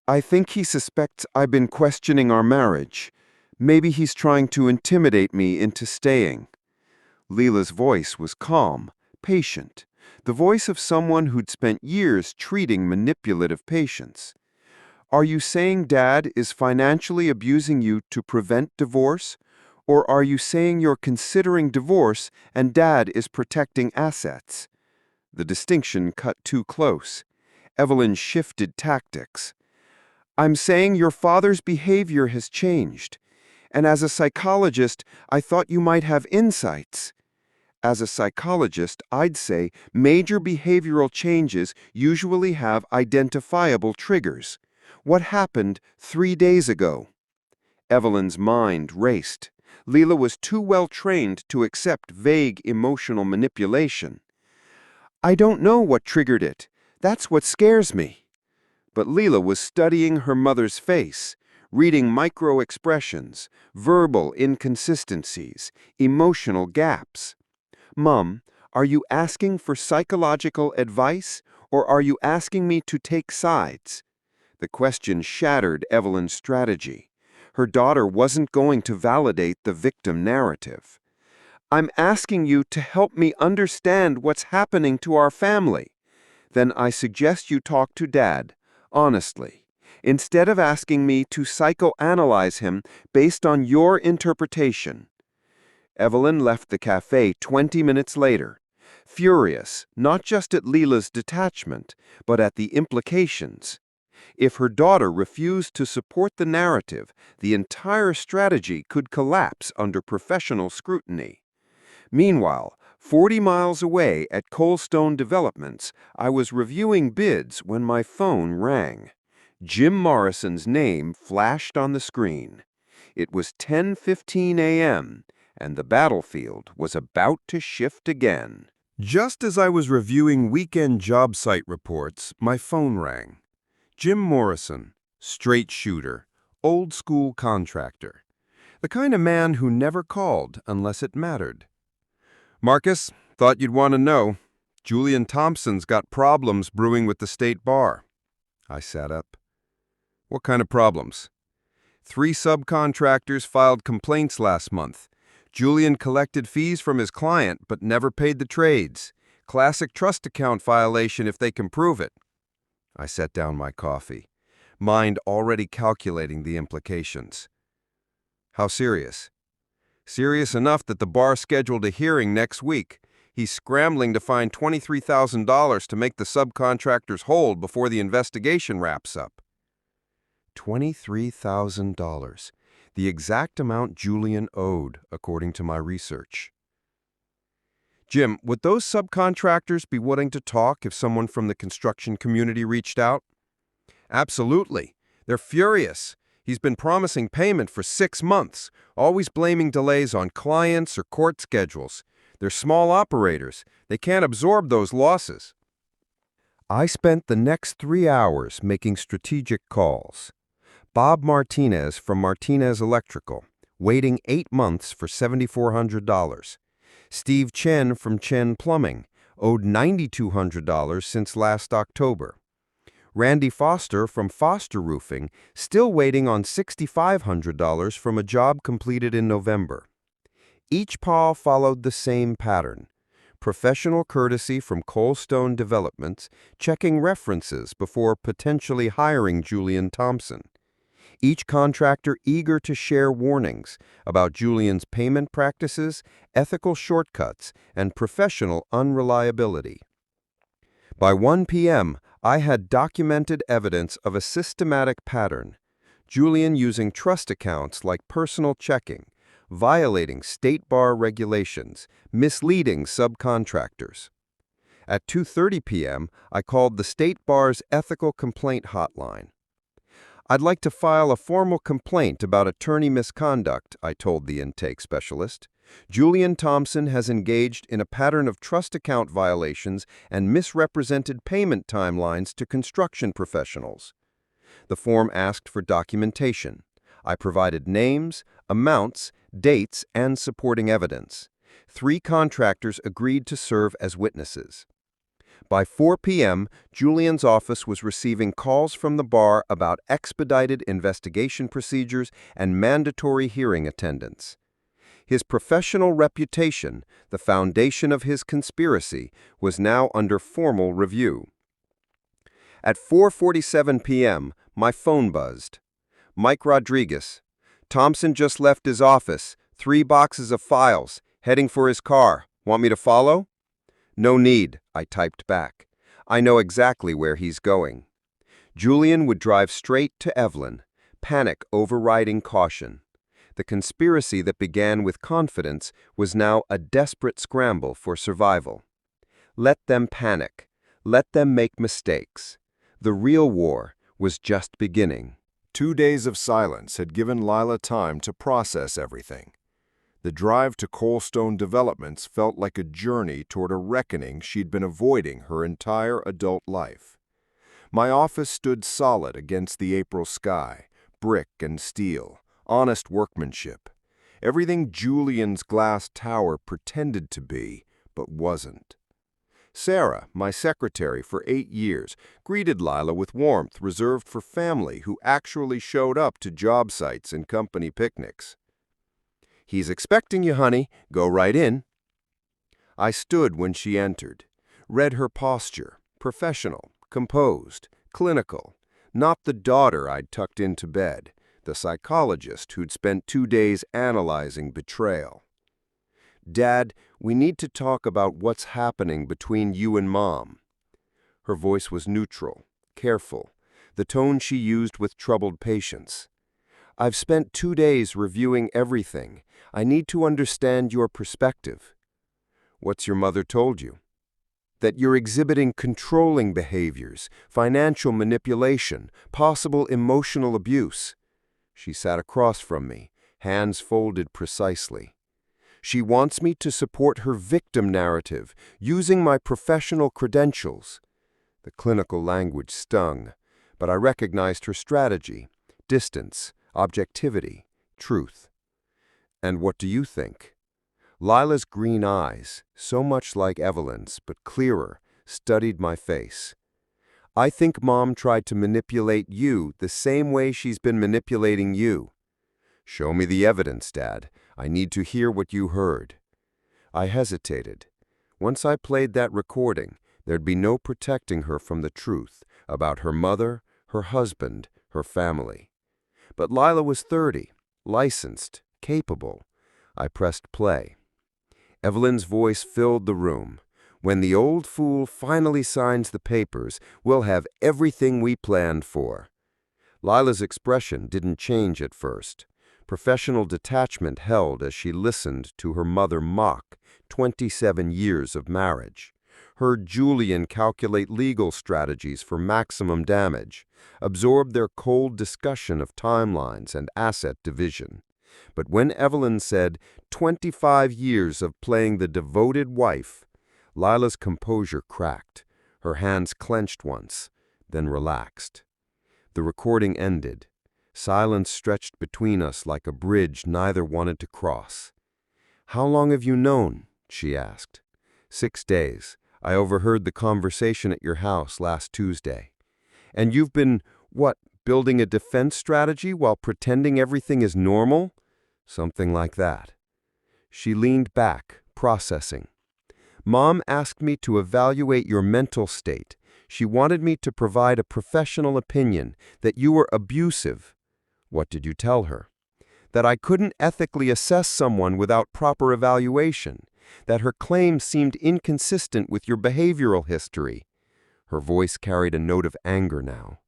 I think he suspects I've been questioning our marriage. Maybe he's trying to intimidate me into staying. Leela's voice was calm, patient, the voice of someone who'd spent years treating manipulative patients. Are you saying Dad is financially abusing you to prevent divorce? Or are you saying you're considering divorce and Dad is protecting assets? The distinction cut too close. Evelyn shifted tactics. I'm saying your father's behavior has changed. And as a psychologist, I thought you might have insights. As a psychologist, I'd say major behavioral changes usually have identifiable triggers. What happened 3 days ago? Evelyn's mind raced. Leela was too well trained to accept vague emotional manipulation. I don't know what triggered it. That's what scares me. But Leela was studying her mother's face, reading micro-expressions, verbal inconsistencies, emotional gaps. Mom, are you asking for psychological advice, or are you asking me to take sides? The question shattered Evelyn's strategy. Her daughter wasn't going to validate the victim narrative. I'm asking you to help me understand what's happening to our family. Then I suggest you talk to Dad, honestly, instead of asking me to psychoanalyze him based on your interpretation. Evelyn left the cafe 20 minutes later, furious not just at Leela's detachment, but at the implications. If her daughter refused to support the narrative, the entire strategy could collapse under professional scrutiny. Meanwhile, 40 miles away at Coldstone Developments, I was reviewing bids when my phone rang. Jim Morrison's name flashed on the screen. It was 10:15 a.m., and the battlefield was about to shift again. Just as I was reviewing weekend job site reports, my phone rang. Jim Morrison, straight shooter, old school contractor. The kind of man who never called unless it mattered. Marcus, thought you'd want to know. Julian Thompson's got problems brewing with the state bar. I sat up. What kind of problems? 3 subcontractors filed complaints last month. Julian collected fees from his client but never paid the trades. Classic trust account violation if they can prove it. I set down my coffee, mind already calculating the implications. How serious? Serious enough that the bar scheduled a hearing next week. He's scrambling to find $23,000 to make the subcontractors whole before the investigation wraps up. $23,000, the exact amount Julian owed, according to my research. Jim, would those subcontractors be willing to talk if someone from the construction community reached out? Absolutely. They're furious. He's been promising payment for 6 months, always blaming delays on clients or court schedules. They're small operators. They can't absorb those losses. I spent the next 3 hours making strategic calls. Bob Martinez from Martinez Electrical, waiting 8 months for $7,400. Steve Chen from Chen Plumbing, owed $9,200 since last October. Randy Foster from Foster Roofing, still waiting on $6,500 from a job completed in November. Each call followed the same pattern. Professional courtesy from Coldstone Developments, checking references before potentially hiring Julian Thompson. Each contractor eager to share warnings about Julian's payment practices, ethical shortcuts, and professional unreliability. By 1 p.m., I had documented evidence of a systematic pattern. Julian using trust accounts like personal checking, violating state bar regulations, misleading subcontractors. At 2:30 p.m., I called the state bar's ethical complaint hotline. I'd like to file a formal complaint about attorney misconduct, I told the intake specialist. Julian Thompson has engaged in a pattern of trust account violations and misrepresented payment timelines to construction professionals. The form asked for documentation. I provided names, amounts, dates, and supporting evidence. 3 contractors agreed to serve as witnesses. By 4 p.m., Julian's office was receiving calls from the bar about expedited investigation procedures and mandatory hearing attendance. His professional reputation, the foundation of his conspiracy, was now under formal review. At 4:47 p.m., my phone buzzed. Mike Rodriguez. Thompson just left his office, 3 boxes of files, heading for his car. Want me to follow? No need, I typed back. I know exactly where he's going. Julian would drive straight to Evelyn, panic overriding caution. The conspiracy that began with confidence was now a desperate scramble for survival. Let them panic. Let them make mistakes. The real war was just beginning. 2 days of silence had given Lila time to process everything. The drive to Coalstone Developments felt like a journey toward a reckoning she'd been avoiding her entire adult life. My office stood solid against the April sky, brick and steel, honest workmanship. Everything Julian's glass tower pretended to be, but wasn't. Sarah, my secretary for 8 years, greeted Lila with warmth reserved for family who actually showed up to job sites and company picnics. "He's expecting you, honey. Go right in." I stood when she entered, read her posture, professional, composed, clinical, not the daughter I'd tucked into bed, the psychologist who'd spent 2 days analyzing betrayal. "Dad, we need to talk about what's happening between you and Mom." Her voice was neutral, careful, the tone she used with troubled patience. "I've spent 2 days reviewing everything. I need to understand your perspective." "What's your mother told you?" "That you're exhibiting controlling behaviors, financial manipulation, possible emotional abuse." She sat across from me, hands folded precisely. "She wants me to support her victim narrative, using my professional credentials." The clinical language stung, but I recognized her strategy: distance, objectivity, truth. "And what do you think?" Lila's green eyes, so much like Evelyn's, but clearer, studied my face. "I think Mom tried to manipulate you the same way she's been manipulating you." "Show me the evidence, Dad. I need to hear what you heard." I hesitated. Once I played that recording, there'd be no protecting her from the truth about her mother, her husband, her family. But Lila was 30, licensed, capable. I pressed play. Evelyn's voice filled the room. "When the old fool finally signs the papers, we'll have everything we planned for." Lila's expression didn't change at first. Professional detachment held as she listened to her mother mock 27 years of marriage, heard Julian calculate legal strategies for maximum damage, absorbed their cold discussion of timelines and asset division. But when Evelyn said 25 years of playing the devoted wife, Lila's composure cracked. Her hands clenched once, then relaxed. The recording ended. Silence stretched between us like a bridge neither wanted to cross. "How long have you known?" she asked. 6 days. I overheard the conversation at your house last Tuesday. "And you've been, building a defense strategy while pretending everything is normal?" "Something like that." She leaned back, processing. "Mom asked me to evaluate your mental state. She wanted me to provide a professional opinion that you were abusive." "What did you tell her?" "That I couldn't ethically assess someone without proper evaluation. That her claims seemed inconsistent with your behavioral history." Her voice carried a note of anger now.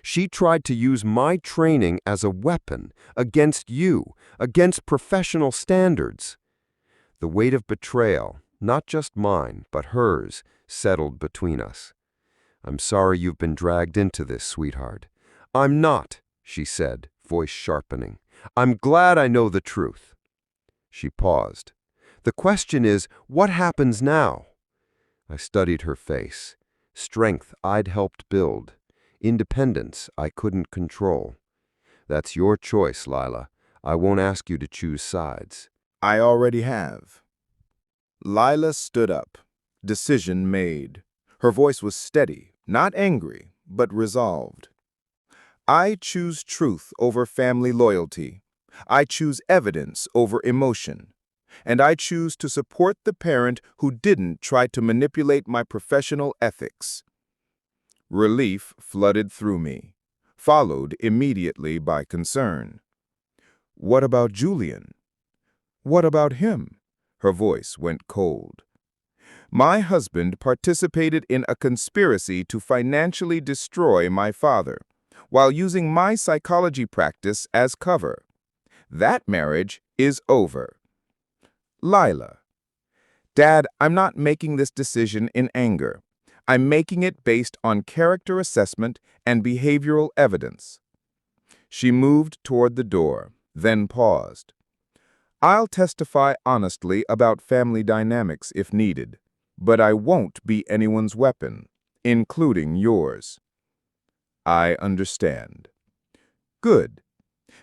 "She tried to use my training as a weapon against you, against professional standards." The weight of betrayal, not just mine, but hers, settled between us. "I'm sorry you've been dragged into this, sweetheart." "I'm not," she said, voice sharpening. "I'm glad I know the truth." She paused. "The question is, what happens now?" I studied her face. Strength I'd helped build. Independence I couldn't control. "That's your choice, Lila. I won't ask you to choose sides." I already have. Lila stood up. Decision made. Her voice was steady, not angry, but resolved. "I choose truth over family loyalty. I choose evidence over emotion. And I choose to support the parent who didn't try to manipulate my professional ethics." Relief flooded through me, followed immediately by concern. "What about Julian? What about him?" Her voice went cold. "My husband participated in a conspiracy to financially destroy my father, while using my psychology practice as cover. That marriage is over." Lila. "Dad, I'm not making this decision in anger. I'm making it based on character assessment and behavioral evidence." She moved toward the door, then paused. I'll testify honestly about family dynamics if needed, but I won't be anyone's weapon, including yours. I understand. Good,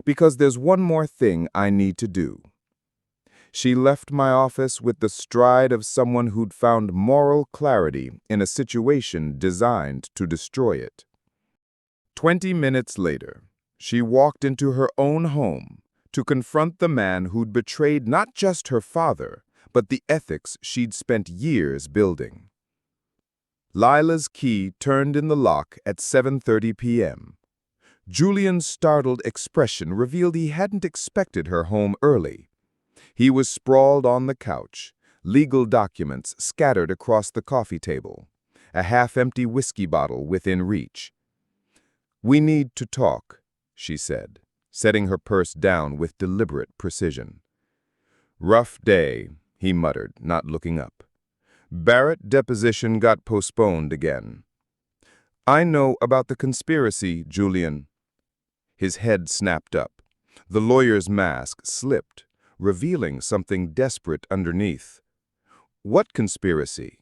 because there's one more thing I need to do. She left my office with the stride of someone who'd found moral clarity in a situation designed to destroy it. 20 minutes later, she walked into her own home to confront the man who'd betrayed not just her father, but the ethics she'd spent years building. Lila's key turned in the lock at 7:30 p.m. Julian's startled expression revealed he hadn't expected her home early. He was sprawled on the couch, legal documents scattered across the coffee table, a half-empty whiskey bottle within reach. "We need to talk," she said, setting her purse down with deliberate precision. "Rough day," he muttered, not looking up. "Barrett deposition got postponed again." "I know about the conspiracy, Julian." His head snapped up. The lawyer's mask slipped, revealing something desperate underneath. "What conspiracy?"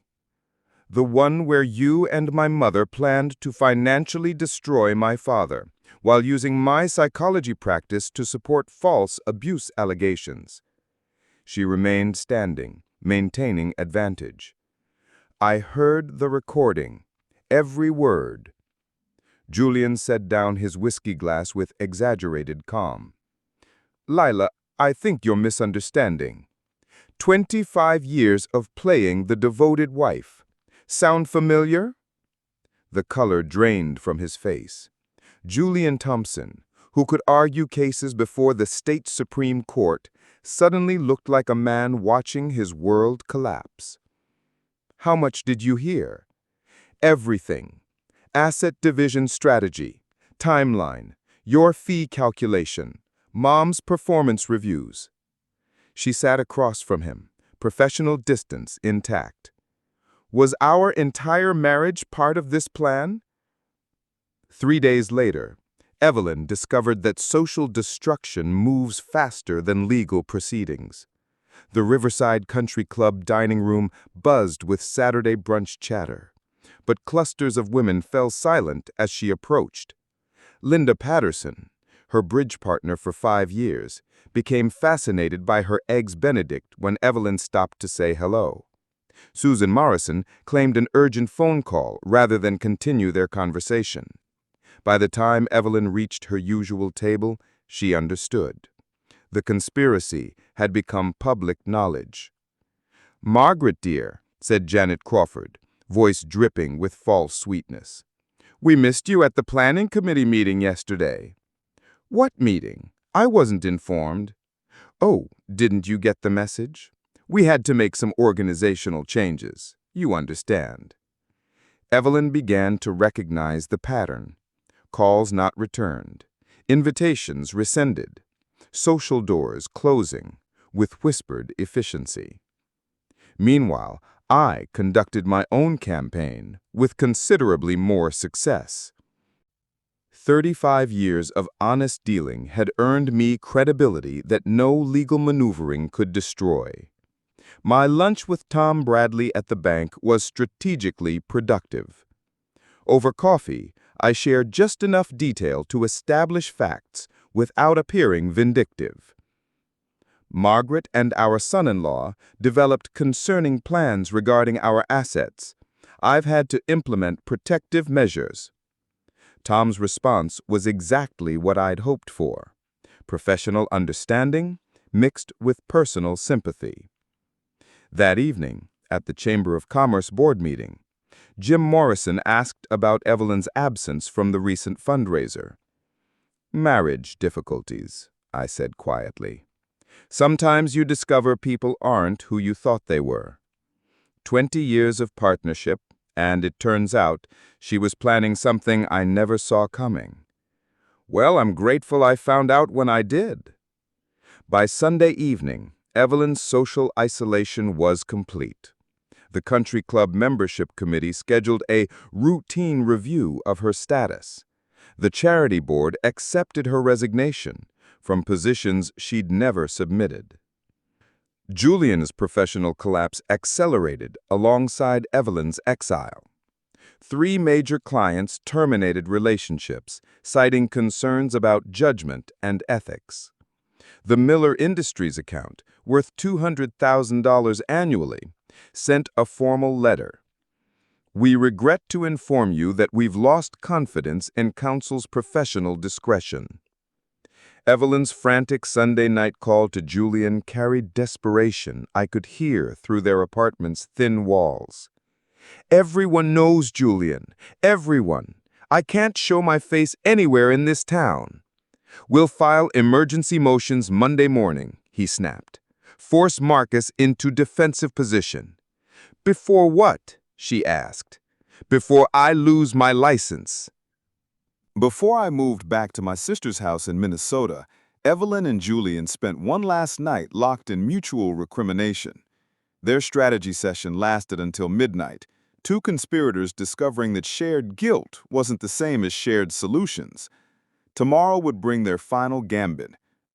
"The one where you and my mother planned to financially destroy my father, while using my psychology practice to support false abuse allegations." She remained standing, maintaining advantage. "I heard the recording, every word." Julian set down his whiskey glass with exaggerated calm. "Lila, I think you're misunderstanding. 25 years of playing the devoted wife. Sound familiar?" The color drained from his face. Julian Thompson, who could argue cases before the state Supreme Court, suddenly looked like a man watching his world collapse. "How much did you hear?" "Everything. Asset division strategy, timeline, your fee calculation, Mom's performance reviews." She sat across from him, professional distance intact. "Was our entire marriage part of this plan?" 3 days later, Evelyn discovered that social destruction moves faster than legal proceedings. The Riverside Country Club dining room buzzed with Saturday brunch chatter, but clusters of women fell silent as she approached. Linda Patterson, her bridge partner for 5 years, became fascinated by her Eggs Benedict when Evelyn stopped to say hello. Susan Morrison claimed an urgent phone call rather than continue their conversation. By the time Evelyn reached her usual table, she understood. The conspiracy had become public knowledge. "Margaret, dear," said Janet Crawford, voice dripping with false sweetness. "We missed you at the planning committee meeting yesterday." "What meeting? I wasn't informed." "Oh, didn't you get the message? We had to make some organizational changes. You understand." Evelyn began to recognize the pattern. Calls not returned. Invitations rescinded. Social doors closing, with whispered efficiency. Meanwhile, I conducted my own campaign with considerably more success. 35 years of honest dealing had earned me credibility that no legal maneuvering could destroy. My lunch with Tom Bradley at the bank was strategically productive. Over coffee, I shared just enough detail to establish facts without appearing vindictive. Margaret and our son-in-law developed concerning plans regarding our assets. I've had to implement protective measures. Tom's response was exactly what I'd hoped for: professional understanding mixed with personal sympathy. That evening, at the Chamber of Commerce board meeting, Jim Morrison asked about Evelyn's absence from the recent fundraiser. "Marriage difficulties," I said quietly. "Sometimes you discover people aren't who you thought they were." 20 years of partnership, and it turns out she was planning something I never saw coming. Well, I'm grateful I found out when I did. By Sunday evening, Evelyn's social isolation was complete. The country club membership committee scheduled a routine review of her status. The charity board accepted her resignation from positions she'd never submitted. Julian's professional collapse accelerated alongside Evelyn's exile. 3 major clients terminated relationships, citing concerns about judgment and ethics. The Miller Industries account, worth $200,000 annually, sent a formal letter. We regret to inform you that we've lost confidence in counsel's professional discretion. Evelyn's frantic Sunday night call to Julian carried desperation I could hear through their apartment's thin walls. Everyone knows Julian. Everyone. I can't show my face anywhere in this town. We'll file emergency motions Monday morning, he snapped. Force Marcus into defensive position. Before what? She asked. Before I lose my license. Before I moved back to my sister's house in Minnesota, Evelyn and Julian spent one last night locked in mutual recrimination. Their strategy session lasted until midnight, 2 conspirators discovering that shared guilt wasn't the same as shared solutions. Tomorrow would bring their final gambit.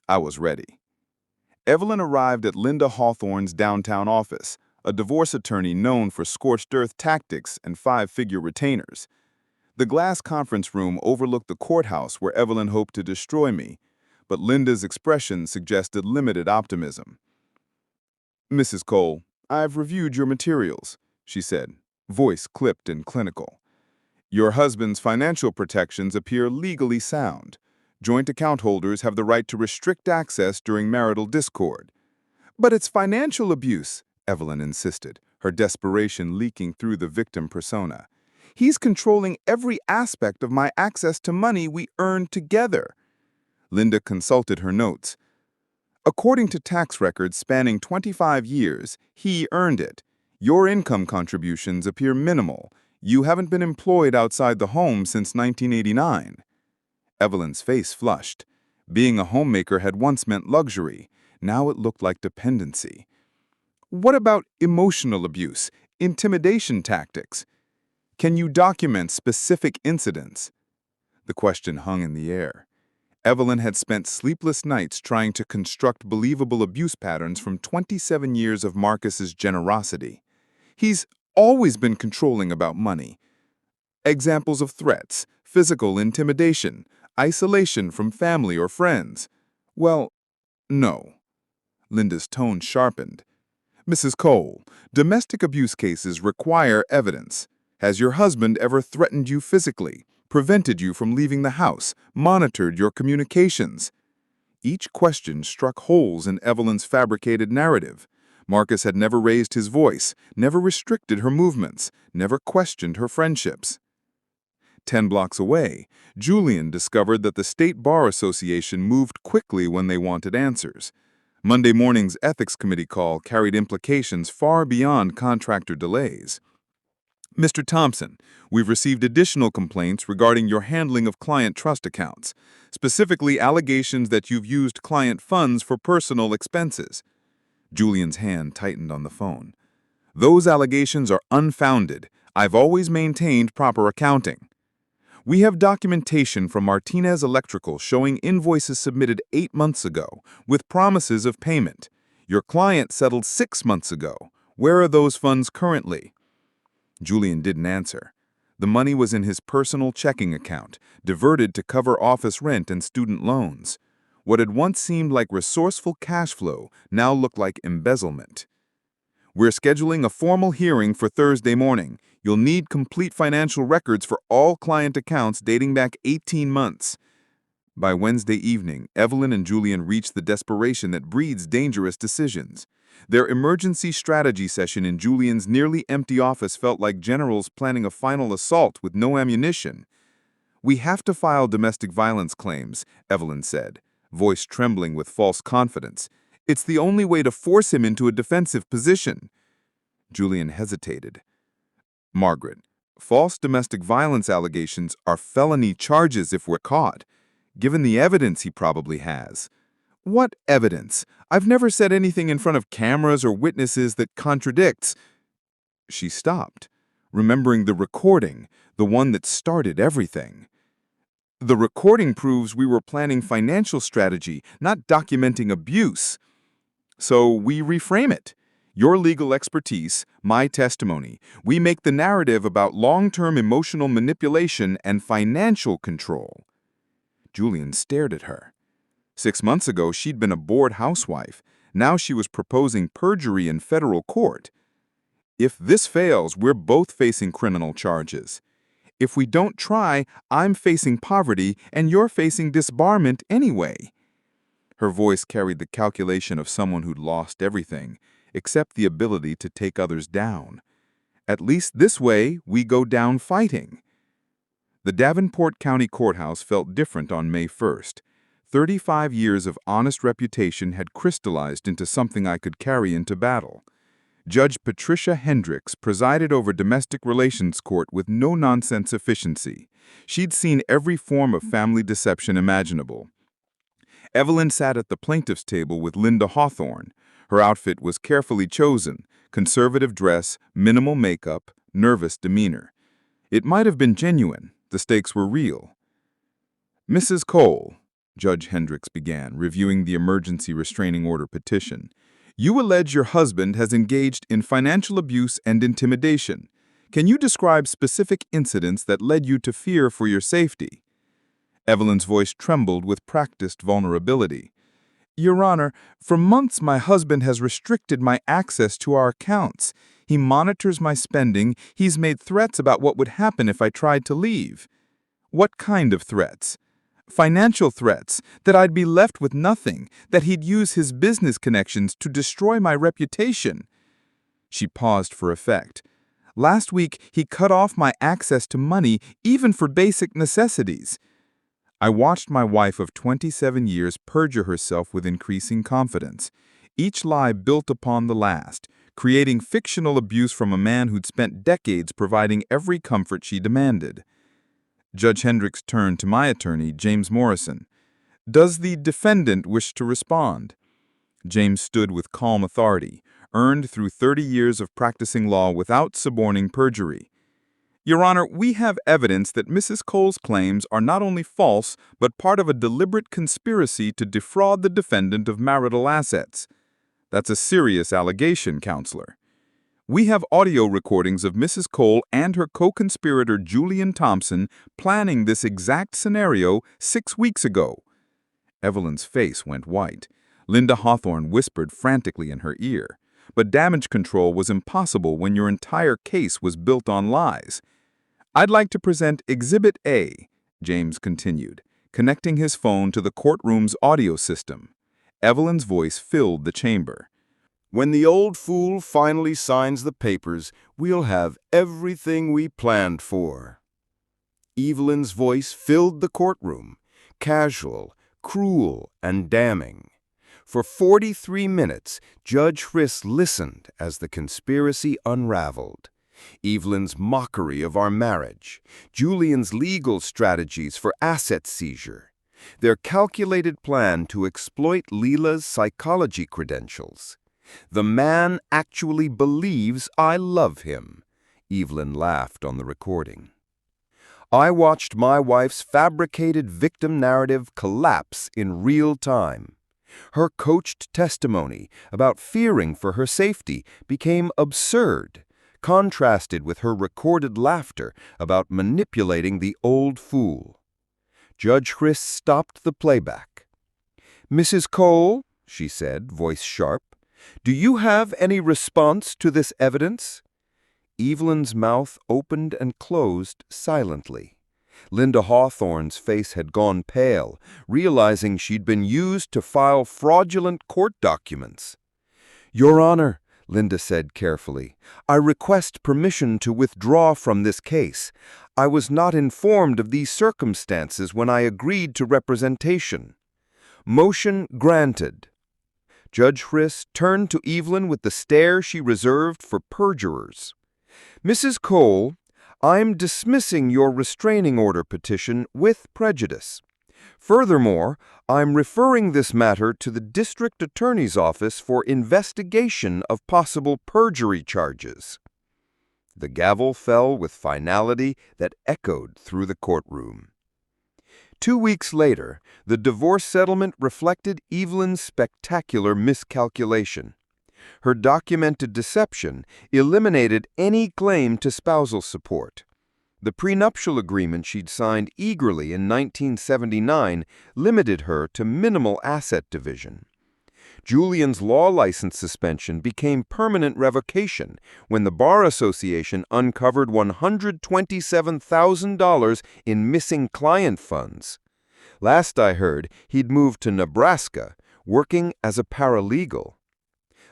I was ready. Evelyn arrived at Linda Hawthorne's downtown office, a divorce attorney known for scorched earth tactics and 5-figure retainers. The glass conference room overlooked the courthouse where Evelyn hoped to destroy me, but Linda's expression suggested limited optimism. "Mrs. Cole, I've reviewed your materials," she said, voice clipped and clinical. "Your husband's financial protections appear legally sound. Joint account holders have the right to restrict access during marital discord." "But it's financial abuse," Evelyn insisted, her desperation leaking through the victim persona. "He's controlling every aspect of my access to money we earned together." Linda consulted her notes. "According to tax records spanning 25 years, he earned it. Your income contributions appear minimal. You haven't been employed outside the home since 1989. Evelyn's face flushed. Being a homemaker had once meant luxury. Now it looked like dependency. "What about emotional abuse, intimidation tactics? Can you document specific incidents?" The question hung in the air. Evelyn had spent sleepless nights trying to construct believable abuse patterns from 27 years of Marcus's generosity. "He's always been controlling about money. Examples of threats, physical intimidation, isolation from family or friends." "Well, no." Linda's tone sharpened. "Mrs. Cole, domestic abuse cases require evidence. Has your husband ever threatened you physically, prevented you from leaving the house, monitored your communications?" Each question struck holes in Evelyn's fabricated narrative. Marcus had never raised his voice, never restricted her movements, never questioned her friendships. 10 blocks away, Julian discovered that the State Bar Association moved quickly when they wanted answers. Monday morning's ethics committee call carried implications far beyond contractor delays. "Mr. Thompson, we've received additional complaints regarding your handling of client trust accounts, specifically allegations that you've used client funds for personal expenses." Julian's hand tightened on the phone. "Those allegations are unfounded. I've always maintained proper accounting. We have documentation from Martinez Electrical showing invoices submitted 8 months ago, with promises of payment. Your client settled 6 months ago. Where are those funds currently?" Julian didn't answer. The money was in his personal checking account, diverted to cover office rent and student loans. What had once seemed like resourceful cash flow now looked like embezzlement. "We're scheduling a formal hearing for Thursday morning. You'll need complete financial records for all client accounts dating back 18 months. By Wednesday evening, Evelyn and Julian reached the desperation that breeds dangerous decisions. Their emergency strategy session in Julian's nearly empty office felt like generals planning a final assault with no ammunition. "We have to file domestic violence claims," Evelyn said, voice trembling with false confidence. "It's the only way to force him into a defensive position." Julian hesitated. "Margaret, false domestic violence allegations are felony charges if we're caught, given the evidence he probably has." "What evidence? I've never said anything in front of cameras or witnesses that contradicts." She stopped, remembering the recording, the one that started everything. "The recording proves we were planning financial strategy, not documenting abuse." So we reframe it. Your legal expertise, my testimony. We make the narrative about long-term emotional manipulation and financial control. Julian stared at her. 6 months ago, she'd been a bored housewife. Now she was proposing perjury in federal court. If this fails, we're both facing criminal charges. If we don't try, I'm facing poverty and you're facing disbarment anyway. Her voice carried the calculation of someone who'd lost everything, except the ability to take others down. At least this way, we go down fighting. The Davenport County Courthouse felt different on May 1st. 35 years of honest reputation had crystallized into something I could carry into battle. Judge Patricia Hendricks presided over domestic relations court with no-nonsense efficiency. She'd seen every form of family deception imaginable. Evelyn sat at the plaintiff's table with Linda Hawthorne. Her outfit was carefully chosen, conservative dress, minimal makeup, nervous demeanor. It might have been genuine. The stakes were real. Mrs. Cole, Judge Hendricks began, reviewing the emergency restraining order petition. You allege your husband has engaged in financial abuse and intimidation. Can you describe specific incidents that led you to fear for your safety? Evelyn's voice trembled with practiced vulnerability. Your Honor, for months my husband has restricted my access to our accounts. He monitors my spending. He's made threats about what would happen if I tried to leave. What kind of threats? Financial threats, that I'd be left with nothing, that he'd use his business connections to destroy my reputation. She paused for effect. Last week, he cut off my access to money, even for basic necessities. I watched my wife of 27 years perjure herself with increasing confidence. Each lie built upon the last, creating fictional abuse from a man who'd spent decades providing every comfort she demanded. Judge Hendricks turned to my attorney, James Morrison. Does the defendant wish to respond? James stood with calm authority, earned through 30 years of practicing law without suborning perjury. Your Honor, we have evidence that Mrs. Cole's claims are not only false, but part of a deliberate conspiracy to defraud the defendant of marital assets. That's a serious allegation, Counselor. We have audio recordings of Mrs. Cole and her co-conspirator Julian Thompson planning this exact scenario 6 weeks ago. Evelyn's face went white. Linda Hawthorne whispered frantically in her ear. But damage control was impossible when your entire case was built on lies. I'd like to present Exhibit A, James continued, connecting his phone to the courtroom's audio system. Evelyn's voice filled the chamber. When the old fool finally signs the papers, we'll have everything we planned for. Evelyn's voice filled the courtroom, casual, cruel, and damning. For 43 minutes, Judge Chris listened as the conspiracy unraveled. Evelyn's mockery of our marriage, Julian's legal strategies for asset seizure, their calculated plan to exploit Leela's psychology credentials. The man actually believes I love him, Evelyn laughed on the recording. I watched my wife's fabricated victim narrative collapse in real time. Her coached testimony about fearing for her safety became absurd, contrasted with her recorded laughter about manipulating the old fool. Judge Chris stopped the playback. Mrs. Cole, she said, voice sharp, do you have any response to this evidence? Evelyn's mouth opened and closed silently. Linda Hawthorne's face had gone pale, realizing she'd been used to file fraudulent court documents. Your Honor, Linda said carefully, I request permission to withdraw from this case. I was not informed of these circumstances when I agreed to representation. Motion granted. Judge Chris turned to Evelyn with the stare she reserved for perjurers. Mrs. Cole, I'm dismissing your restraining order petition with prejudice. Furthermore, I'm referring this matter to the District Attorney's Office for investigation of possible perjury charges. The gavel fell with finality that echoed through the courtroom. 2 weeks later, the divorce settlement reflected Evelyn's spectacular miscalculation. Her documented deception eliminated any claim to spousal support. The prenuptial agreement she'd signed eagerly in 1979 limited her to minimal asset division. Julian's law license suspension became permanent revocation when the Bar Association uncovered $127,000 in missing client funds. Last I heard, he'd moved to Nebraska, working as a paralegal.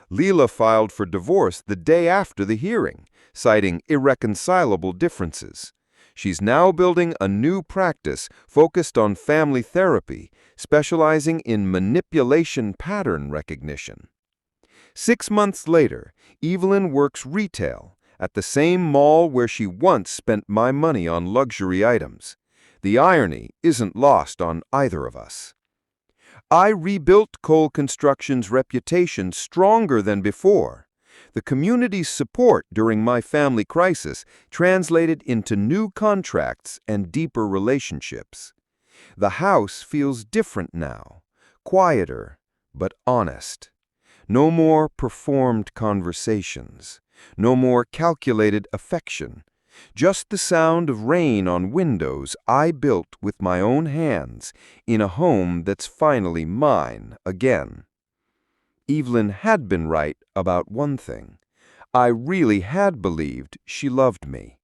Leela filed for divorce the day after the hearing, citing irreconcilable differences. She's now building a new practice focused on family therapy, specializing in manipulation pattern recognition. 6 months later, Evelyn works retail at the same mall where she once spent my money on luxury items. The irony isn't lost on either of us. I rebuilt Cole Construction's reputation stronger than before. The community's support during my family crisis translated into new contracts and deeper relationships. The house feels different now, quieter but honest. No more performed conversations, no more calculated affection. Just the sound of rain on windows I built with my own hands in a home that's finally mine again. Evelyn had been right about one thing. I really had believed she loved me.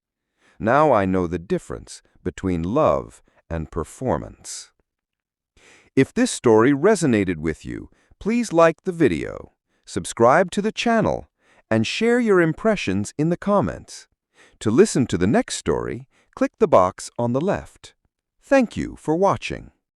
Now I know the difference between love and performance. If this story resonated with you, please like the video, subscribe to the channel, and share your impressions in the comments. To listen to the next story, click the box on the left. Thank you for watching.